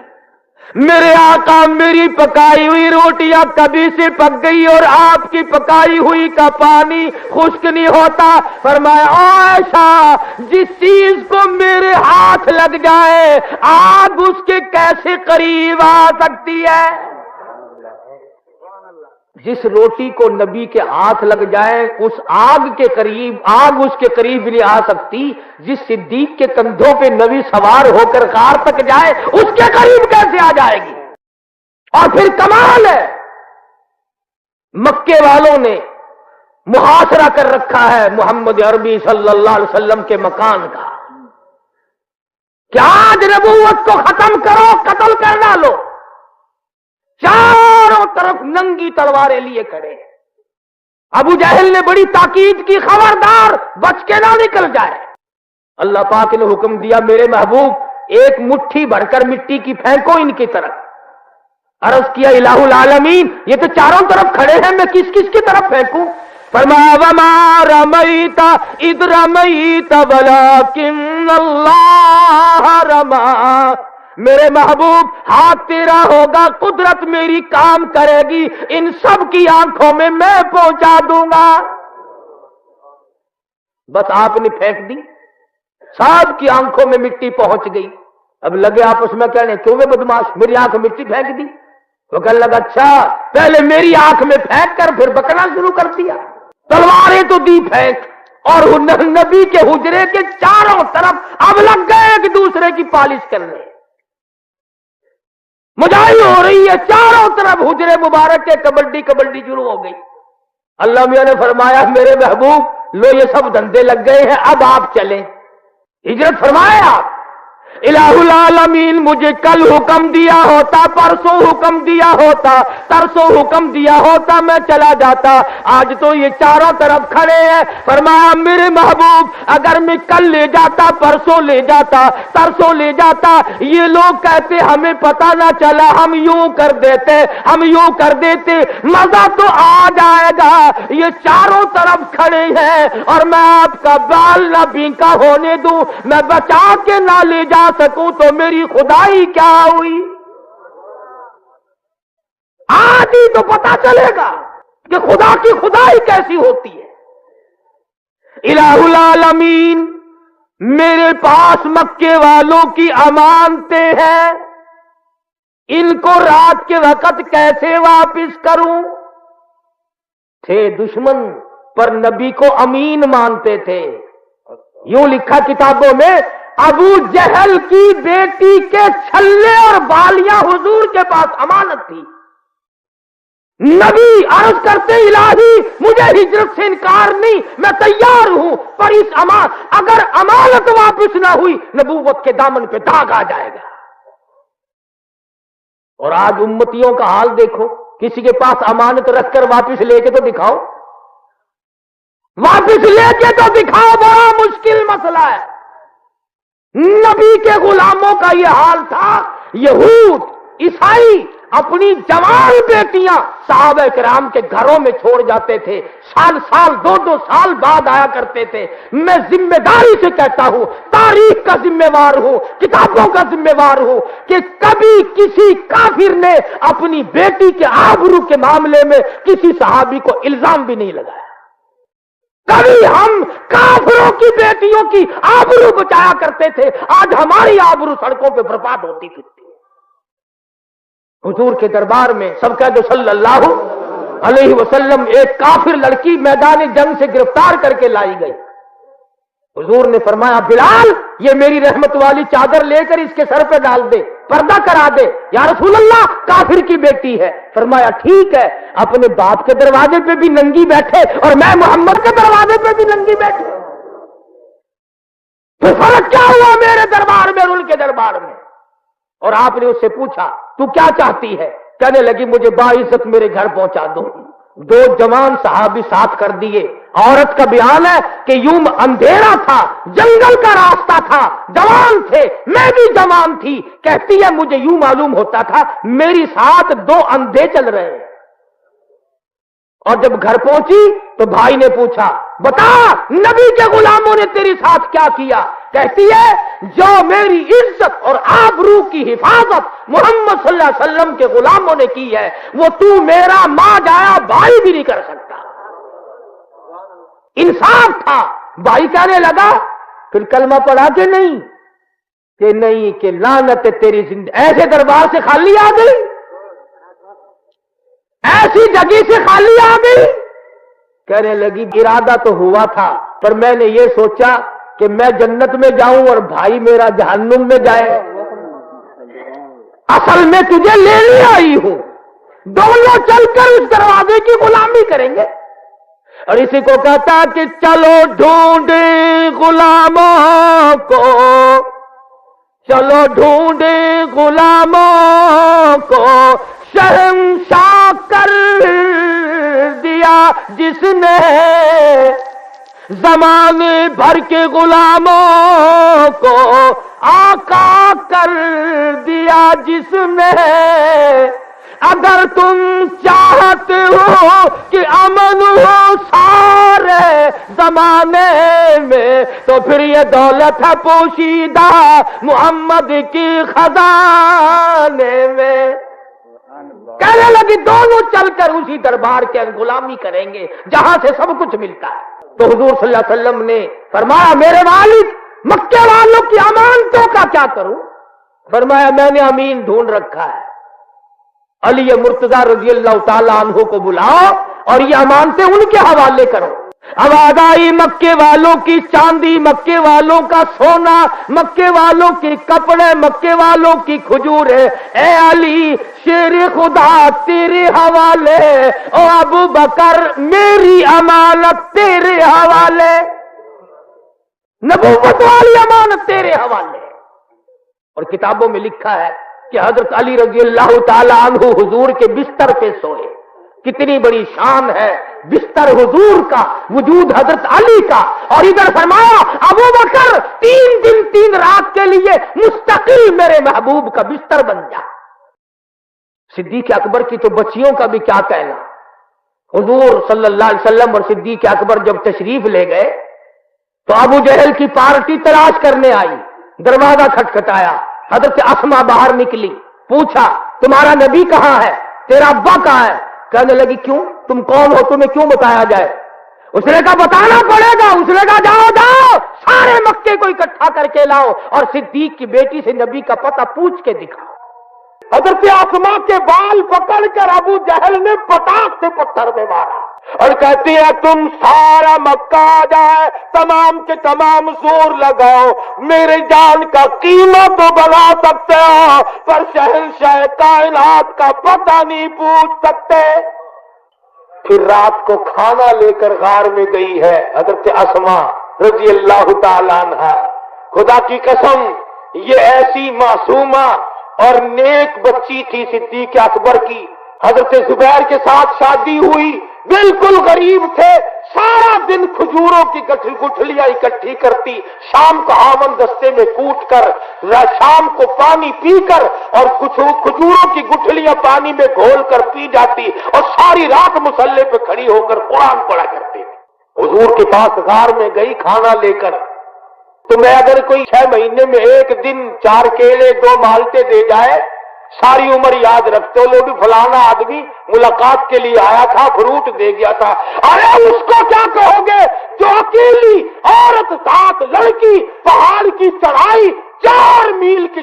میرے آقا میری پکائی ہوئی روٹیاں کبھی سے پک گئی اور آپ کی پکائی ہوئی کا پانی خشک نہیں ہوتا. فرمایا عائشہ جس چیز کو میرے ہاتھ لگ جائے آگ اس کے کیسے قریب آ سکتی ہے؟ جس روٹی کو نبی کے ہاتھ لگ جائے اس آگ کے قریب، آگ اس کے قریب نہیں آ سکتی. جس صدیق کے کندھوں پہ نبی سوار ہو کر غار تک جائے اس کے قریب کیسے آ جائے گی؟ اور پھر کمال ہے، مکے والوں نے محاصرہ کر رکھا ہے محمد عربی صلی اللہ علیہ وسلم کے مکان کا کہ آج نبوت کو ختم کرو، قتل کر ڈالو. چاروں طرف ننگی تلواریں لیے کھڑے. ابو جہل نے بڑی تاکید کی خبردار بچ کے نہ نکل جائے. اللہ پاک نے حکم دیا میرے محبوب ایک مٹھی بھر کر مٹی کی پھینکو ان کی طرف. عرض کیا الہ العالمین یہ تو چاروں طرف کھڑے ہیں، میں کس کس کی طرف پھینکوں؟ فرمایا وما رمیت اذ رمیت ولکن اللہ رما. میرے محبوب ہاتھ تیرا ہوگا، قدرت میری کام کرے گی، ان سب کی آنکھوں میں میں پہنچا دوں گا. بس آپ نے پھینک دی، سب کی آنکھوں میں مٹی پہنچ گئی. اب لگے آپس میں کہنے کیوں میں بدماش میری آنکھ میں مٹی پھینک دی؟ وہ کہنے لگا اچھا پہلے میری آنکھ میں پھینک کر پھر بکنا شروع کر دیا. تلواریں تو دی پھینک اور نبی کے حجرے کے چاروں طرف اب لگ گئے ایک دوسرے کی پالش کرنے. مجاہی ہو رہی ہے چاروں طرف، حجرے مبارک کے کبڈی کبڈی شروع ہو گئی. اللہ میاں نے فرمایا میرے محبوب لو یہ سب دھندے لگ گئے ہیں، اب آپ چلیں. ہجرت فرمائے آپ. الہ العالمین مجھے کل حکم دیا ہوتا، پرسوں حکم دیا ہوتا، ترسوں حکم دیا ہوتا میں چلا جاتا. آج تو یہ چاروں طرف کھڑے ہیں. فرمایا میرے محبوب اگر میں کل لے جاتا، پرسوں لے جاتا، ترسوں لے جاتا، یہ لوگ کہتے ہمیں پتہ نہ چلا، ہم یوں کر دیتے، ہم یوں کر دیتے، مزہ تو آ جائے گا. یہ چاروں طرف کھڑے ہیں اور میں آپ کا بال نہ بینکا ہونے دوں، میں بچا کے نہ لے جا سکوں تو میری خدائی کیا ہوئی؟ آج ہی تو پتا چلے گا کہ خدا کی خدائی کیسی ہوتی ہے. الہ العالمین میرے پاس مکے والوں کی امانتیں ہیں، ان کو رات کے وقت کیسے واپس کروں؟ تھے دشمن پر نبی کو امین مانتے تھے. یوں لکھا کتابوں میں ابو جہل کی بیٹی کے چھلے اور بالیاں حضور کے پاس امانت تھی. نبی عرض کرتے الہی مجھے ہجرت سے انکار نہیں، میں تیار ہوں، پر اس اگر امانت واپس نہ ہوئی نبوت کے دامن پہ داغ آ جائے گا. اور آج امتیوں کا حال دیکھو، کسی کے پاس امانت رکھ کر واپس لے کے تو دکھاؤ، واپس لے کے تو دکھاؤ، بڑا مشکل مسئلہ ہے. نبی کے غلاموں کا یہ حال تھا. یہود عیسائی اپنی جوان بیٹیاں صحابہ کرام کے گھروں میں چھوڑ جاتے تھے، سال سال دو سال بعد آیا کرتے تھے. میں ذمہ داری سے کہتا ہوں، تاریخ کا ذمہ وار ہوں، کتابوں کا ذمہ وار ہوں کہ کبھی کسی کافر نے اپنی بیٹی کے آبرو کے معاملے میں کسی صحابی کو الزام بھی نہیں لگایا. کبھی ہم کافروں کی بیٹیوں کی آبرو بچایا کرتے تھے، آج ہماری آبرو سڑکوں پہ برباد ہوتی تھی. حضور کے دربار میں سب کہہ دو صلی اللہ علیہ وسلم ایک کافر لڑکی میدان جنگ سے گرفتار کر کے لائی گئی. حضور نے فرمایا بلال یہ میری رحمت والی چادر لے کر اس کے سر پہ ڈال دے, پردہ کرا دے. یا رسول اللہ کافر کی بیٹی ہے. فرمایا ٹھیک ہے, اپنے باپ کے دروازے پہ بھی ننگی بیٹھے اور میں محمد کے دروازے پہ بھی ننگی بیٹھے. تو فرق کیا ہوا میرے دربار میں اور ان کے دربار میں؟ اور آپ نے اس سے پوچھا تو کیا چاہتی ہے؟ کہنے لگی مجھے باعزت میرے گھر پہنچا دو. دو جوان صحابی ساتھ کر دیے. عورت کا بیان ہے کہ یوں اندھیرا تھا, جنگل کا راستہ تھا, جوان تھے, میں بھی جوان تھی. کہتی ہے مجھے یوں معلوم ہوتا تھا میری ساتھ دو اندھے چل رہے ہیں. اور جب گھر پہنچی تو بھائی نے پوچھا بتا نبی کے غلاموں نے تیری ساتھ کیا کیا؟ کہتی ہے جو میری عزت اور آبرو کی حفاظت محمد صلی اللہ علیہ وسلم کے غلاموں نے کی ہے وہ تو میرا ماں جایا بھائی بھی نہیں کر سکتا. انصاف تھا. بھائی کہنے لگا پھر کلمہ پڑھا کہ نہیں کہ لعنت تیری زندگی. ایسے دربار سے خالی آ گئی, ایسی جگہ سے خالی آ گئی. کہنے لگی ارادہ تو ہوا تھا پر میں نے یہ سوچا کہ میں جنت میں جاؤں اور بھائی میرا جہنم میں جائے. اصل میں تجھے لینے آئی ہوں, دونوں چل کر اس دروازے کی غلامی کریں گے. اور اسی کو کہتا کہ چلو ڈھونڈے غلاموں کو, چلو ڈھونڈے غلاموں کو, شہنشاہ کر دیا جس نے زمانے بھر کے غلاموں کو, آقا کر دیا جس نے. اگر تم چاہتے ہو کہ امن ہو سارے زمانے میں تو پھر یہ دولت ہے پوشیدہ محمد کی خزانے میں. کہنے لگی دونوں چل کر اسی دربار کے غلامی کریں گے جہاں سے سب کچھ ملتا ہے. تو حضور صلی اللہ علیہ وسلم نے فرمایا میرے والد مکے والوں کی امانتوں کا کیا کروں؟ فرمایا میں نے امین ڈھونڈ رکھا ہے, علی مرتضی رضی اللہ تعالی عنہ کو بلاؤ اور یہ امانتیں ان کے حوالے کرو. آواز آئی مکے والوں کی چاندی, مکے والوں کا سونا, مکے والوں کے کپڑے, مکے والوں کی کھجوریں. اے علی شیر خدا تیرے حوالے, او ابو بکر میری امانت تیرے حوالے, نبوت والی امانت تیرے حوالے. اور کتابوں میں لکھا ہے کہ حضرت علی رضی اللہ تعالی عنہ حضور کے بستر پہ سوئے. کتنی بڑی شان ہے بستر حضور کا, وجود حضرت علی کا. اور ادھر فرمایا ابو بکر 3 دن 3 رات کے لیے مستقل میرے محبوب کا بستر بن جا. صدیق اکبر کی تو بچیوں کا بھی کیا کہنا. حضور صلی اللہ علیہ وسلم اور صدیق اکبر جب تشریف لے گئے تو ابو جہل کی پارٹی تلاش کرنے آئی. دروازہ کھٹکھٹایا, حضرت اسما باہر نکلی, پوچھا تمہارا نبی کہاں ہے, تیرا ابا کہاں ہے؟ کہنے لگی کیوں, تم کون ہو, تمہیں کیوں بتایا جائے؟ اس نے کہا بتانا پڑے گا. اس نے کہا جاؤ جاؤ سارے مکے کو اکٹھا کر کے لاؤ اور صدیق کی بیٹی سے نبی کا پتہ پوچھ کے دکھاؤ. حضرت اسما کے بال پکڑ کر ابو جہل نے پٹاخ سے پتھر میں مارا اور کہتی ہے تم سارا مکہ آ جائے, تمام کے تمام زور لگاؤ, میرے جان کا قیمت تو بنا سکتے ہو پر شہنشاہ کائنات کا پتہ نہیں پوچھ سکتے. پھر رات کو کھانا لے کر غار میں گئی ہے حضرت اسما رضی اللہ تعالی عنہا. خدا کی قسم یہ ایسی معصومہ اور نیک بچی تھی صدیق اکبر کی. حضرت زبیر کے ساتھ شادی ہوئی, بالکل غریب تھے, سارا دن کھجوروں کی گٹھلیاں اکٹھی کرتی, شام کو آمن دستے میں کوٹ کر, شام کو پانی پی کر اور کچھ کھجوروں کی گٹھلیاں پانی میں گھول کر پی جاتی اور ساری رات مصلے پہ کھڑی ہو کر قرآن پڑھا کرتی. حضور کے پاس غار میں گئی کھانا لے کر, تو میں اگر کوئی 6 مہینے میں ایک دن 4 کیلے 2 مالٹے دے جائے ساری عمر یاد رکھتے ہو لوگ فلانا آدمی ملاقات کے لیے آیا تھا فروٹ دے گیا تھا. ارے اس کو کیا کہو گے جو اکیلی عورت ساتھ لڑکی پہاڑ کی چڑھائی 4 میل کی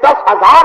10,000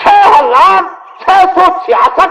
6,666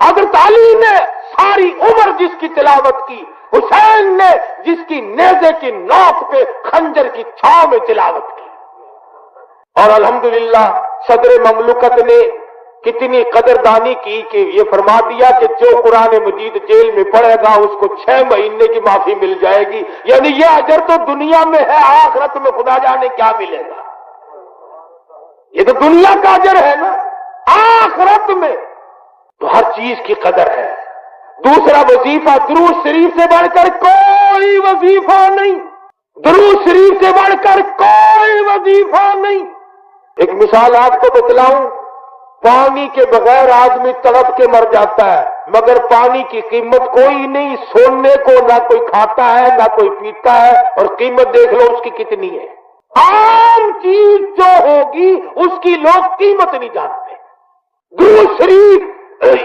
حضرت علی نے ساری عمر جس کی تلاوت کی، حسین نے جس کی نیزے کی نوک پہ خنجر کی چھاؤں میں تلاوت کی. اور الحمدللہ صدر مملکت نے کتنی قدردانی کی کہ یہ فرما دیا کہ جو قرآن مجید جیل میں پڑھے گا اس کو 6 مہینے کی معافی مل جائے گی. یعنی یہ اجر تو دنیا میں ہے، آخرت میں خدا جانے کیا ملے گا. یہ تو دنیا کا اجر ہے نا، آخرت میں تو ہر چیز کی قدر ہے. دوسرا وظیفہ، درود شریف سے بڑھ کر کوئی وظیفہ نہیں، درود شریف سے بڑھ کر کوئی وظیفہ نہیں. ایک مثال آپ کو بتلاؤں، پانی کے بغیر آدمی تڑپ کے مر جاتا ہے، مگر پانی کی قیمت کوئی نہیں. سونے کو نہ کوئی کھاتا ہے نہ کوئی پیتا ہے، اور قیمت دیکھ لو اس کی کتنی ہے. عام چیز جو ہوگی اس کی لوگ قیمت نہیں جانتے. درود شریف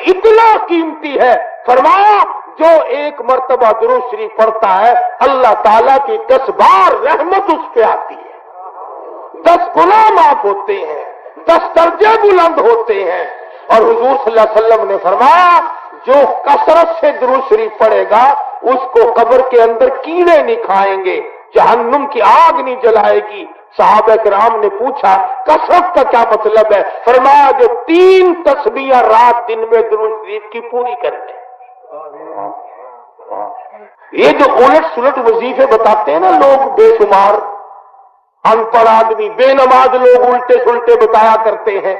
اتنا قیمتی ہے، فرمایا جو ایک مرتبہ درود شریف پڑھتا ہے اللہ تعالیٰ کی 10 بار رحمت اس پہ آتی ہے، 10 گناہ معاف ہوتے ہیں، 10 درجے بلند ہوتے ہیں. اور حضور صلی اللہ علیہ وسلم نے فرمایا جو کثرت سے درود شریف پڑھے گا اس کو قبر کے اندر کیڑے نہیں کھائیں گے، جہنم کی آگ نہیں جلائے گی. صحابہ کرام نے پوچھا کثرت کا کیا مطلب ہے؟ فرمایا جو 3 تسبیحاں رات دن میں درود شریف کی پوری کرتے. یہ جو الٹ سلٹ وظیفے بتاتے ہیں نا لوگ بے شمار، ان پڑھ آدمی بے نماز لوگ الٹے سلٹے بتایا کرتے ہیں،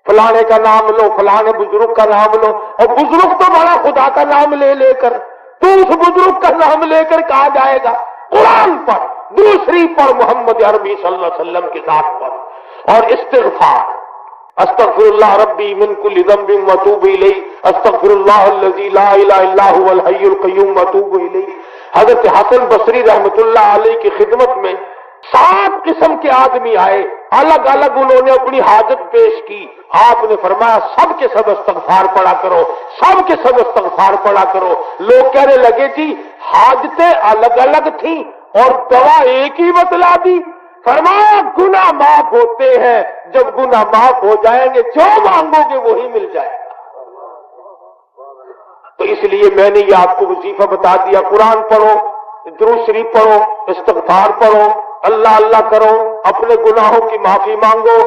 فلانے کا نام لو، فلانے بزرگ کا نام لو، اور بزرگ تو بڑا خدا کا نام لے لے کر، تو اس بزرگ کا نام لے کر کہا جائے گا. قرآن پر، دوسری پر، محمد عربی صلی اللہ علیہ وسلم کے ذات پر. اور استغفار، استغفر اللہ ربی من کل ذنب واتوب الیہ، استغفر اللہ الذی لا الہ الا هو الحی القیوم واتوب الیہ. حضرت حسن بصری رحمۃ اللہ علیہ کی خدمت میں 7 قسم کے آدمی آئے، الگ الگ انہوں نے اپنی حاجت پیش کی. آپ نے فرمایا سب کے سب استغفار پڑھا کرو، سب کے سب استغفار پڑھا کرو. لوگ کہنے لگے جی حاجتیں الگ الگ تھیں اور دوا ایک ہی بتلا دی. فرمایا گناہ معاف ہوتے ہیں، جب گناہ معاف ہو جائیں گے جو مانگو گے وہی مل جائے گا. تو اس لیے میں نے یہ آپ کو وظیفہ بتا دیا. قرآن پڑھو، درود شریف پڑھو، استغفار پڑھو، اللہ اللہ کرو، اپنے گناہوں کی معافی مانگو،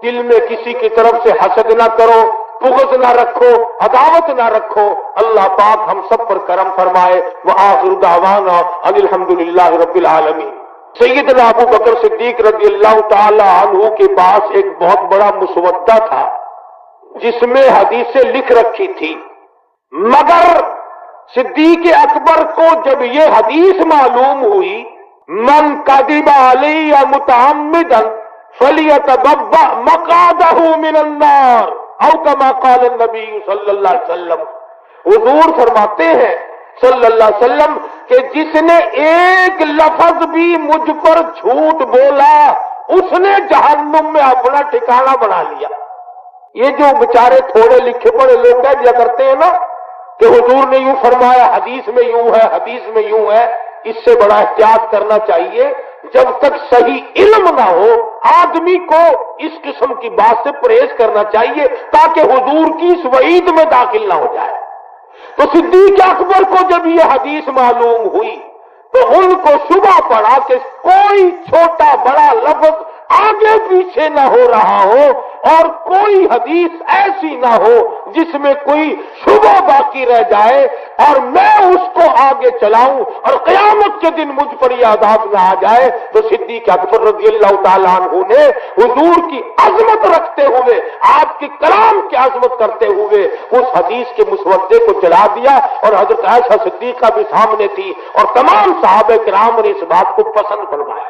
دل میں کسی کی طرف سے حسد نہ کرو، بغض نہ رکھو، عداوت نہ رکھو. اللہ پاک ہم سب پر کرم فرمائے. وآخر دعوانا ان الحمدللہ رب العالمین. سیدنا ابو بکر صدیق رضی اللہ تعالی عنہ کے پاس ایک بہت بڑا مسودہ تھا جس میں حدیثیں لکھ رکھی تھی، مگر صدیق اکبر کو جب یہ حدیث معلوم ہوئی من کذب علی متعمدا فلیتبوأ مقعدہ من النار او کما قال النبی صلی اللہ علیہ وسلم. حضور فرماتے ہیں صلی اللہ علیہ وسلم کہ جس نے ایک لفظ بھی مجھ پر جھوٹ بولا اس نے جہنم میں اپنا ٹھکانہ بنا لیا. یہ جو بیچارے تھوڑے لکھے پڑے لوگ کہہ دیا کرتے ہیں نا کہ حضور نے یوں فرمایا، حدیث میں یوں ہے، حدیث میں یوں ہے، اس سے بڑا احتیاط کرنا چاہیے. جب تک صحیح علم نہ ہو آدمی کو اس قسم کی بات سے پرہیز کرنا چاہیے تاکہ حضور کی اس وعید میں داخل نہ ہو جائے. تو صدیق اکبر کو جب یہ حدیث معلوم ہوئی تو ان کو شبہ پڑا کہ کوئی چھوٹا بڑا لفظ آگے پیچھے نہ ہو رہا ہو اور کوئی حدیث ایسی نہ ہو جس میں کوئی شبہ باقی رہ جائے اور میں اس کو آگے چلاؤں اور قیامت کے دن مجھ پر یہ عذاب نہ آ جائے. تو صدیق اکبر رضی اللہ تعالیٰ عنہ نے حضور کی عظمت رکھتے ہوئے، آپ کے کلام کی عظمت کرتے ہوئے اس حدیث کے مسودے کو جلا دیا. اور حضرت عائشہ صدیقہ بھی سامنے تھی اور تمام صحابہ کرام نے اس بات کو پسند فرمایا.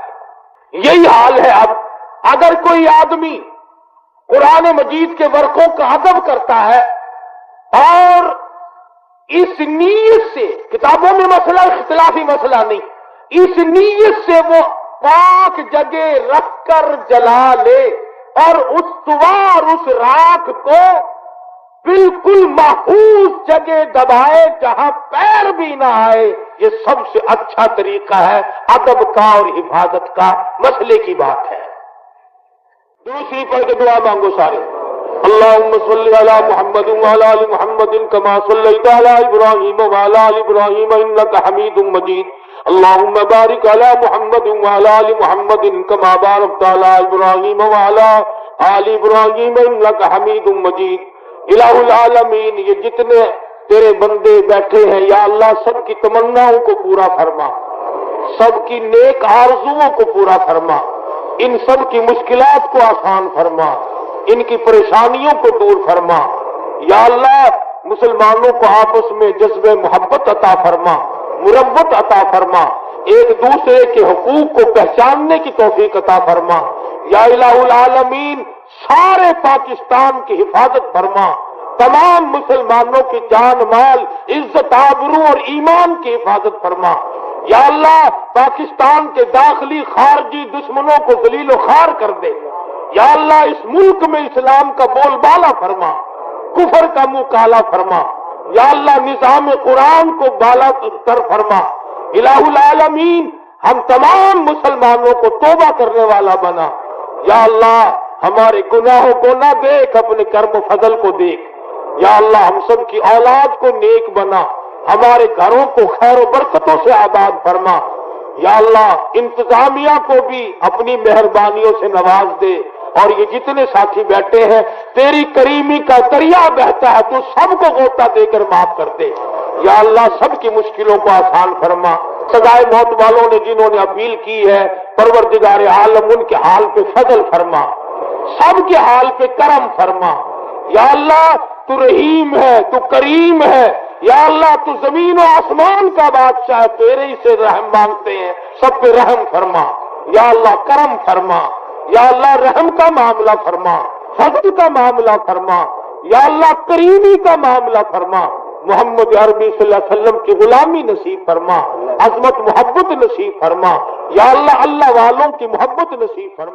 یہی حال ہے. اب اگر کوئی آدمی قرآن مجید کے ورقوں کا ادب کرتا ہے اور اس نیت سے، کتابوں میں مسئلہ اختلافی مسئلہ نہیں، اس نیت سے وہ پاک جگہ رکھ کر جلا لے اور استوار اس راکھ کو بالکل محفوظ جگہ دبائے جہاں پیر بھی نہ آئے، یہ سب سے اچھا طریقہ ہے ادب کا اور حفاظت کا. مسئلے کی بات ہے. دوسری پڑھ کے دعا مانگو سارے. اللهم صل على محمد وعلى آل محمد كما صليت على إبراهيم وعلى آل إبراهيم إنك حميد مجيد اللهم بارك على محمد وعلى آل محمد كما باركت على إبراهيم وعلى آل إبراهيم إنك حميد مجيد الہ العالمین یہ جتنے تیرے بندے بیٹھے ہیں یا اللہ سب کی تمناؤں کو پورا فرما، سب کی نیک آرزوؤں کو پورا فرما، ان سب کی مشکلات کو آسان فرما، ان کی پریشانیوں کو دور فرما یا اللہ مسلمانوں کو آپس میں جذب محبت عطا فرما، مربت عطا فرما، ایک دوسرے کے حقوق کو پہچاننے کی توفیق عطا فرما یا الہ العالمین سارے پاکستان کی حفاظت فرما، تمام مسلمانوں کی جان مال عزت آبرو اور ایمان کی حفاظت فرما یا اللہ پاکستان کے داخلی خارجی دشمنوں کو ذلیل و خوار کر دے یا اللہ اس ملک میں اسلام کا بول بالا فرما، کفر کا منہ کالا فرما یا اللہ نظام قرآن کو بالا تر فرما الہ العالمین ہم تمام مسلمانوں کو توبہ کرنے والا بنا یا اللہ ہمارے گناہوں کو نہ دیکھ، اپنے کرم و فضل کو دیکھ یا اللہ ہم سب کی اولاد کو نیک بنا، ہمارے گھروں کو خیر و برکتوں سے آباد فرما یا اللہ انتظامیہ کو بھی اپنی مہربانیوں سے نواز دے اور یہ جتنے ساتھی بیٹھے ہیں تیری کریمی کا دریا بہتا ہے تو سب کو غوطہ دے کر معاف کر دے یا اللہ سب کی مشکلوں کو آسان فرما، سزائے موت والوں نے جنہوں نے اپیل کی ہے پروردگار عالم ان کے حال پہ فضل فرما، سب کے حال پہ کرم فرما یا اللہ تو رحیم ہے، تو کریم ہے یا اللہ تو زمین و آسمان کا بادشاہ ہے، تیرے ہی سے رحم مانگتے ہیں، سب پہ رحم فرما یا اللہ کرم فرما یا اللہ رحم کا معاملہ فرما، فضل کا معاملہ فرما یا اللہ کریمی کا معاملہ فرما، محمد عربی صلی اللہ علیہ وسلم کی غلامی نصیب فرما، عظمت محبت نصیب فرما یا اللہ اللہ والوں کی محبت نصیب فرما۔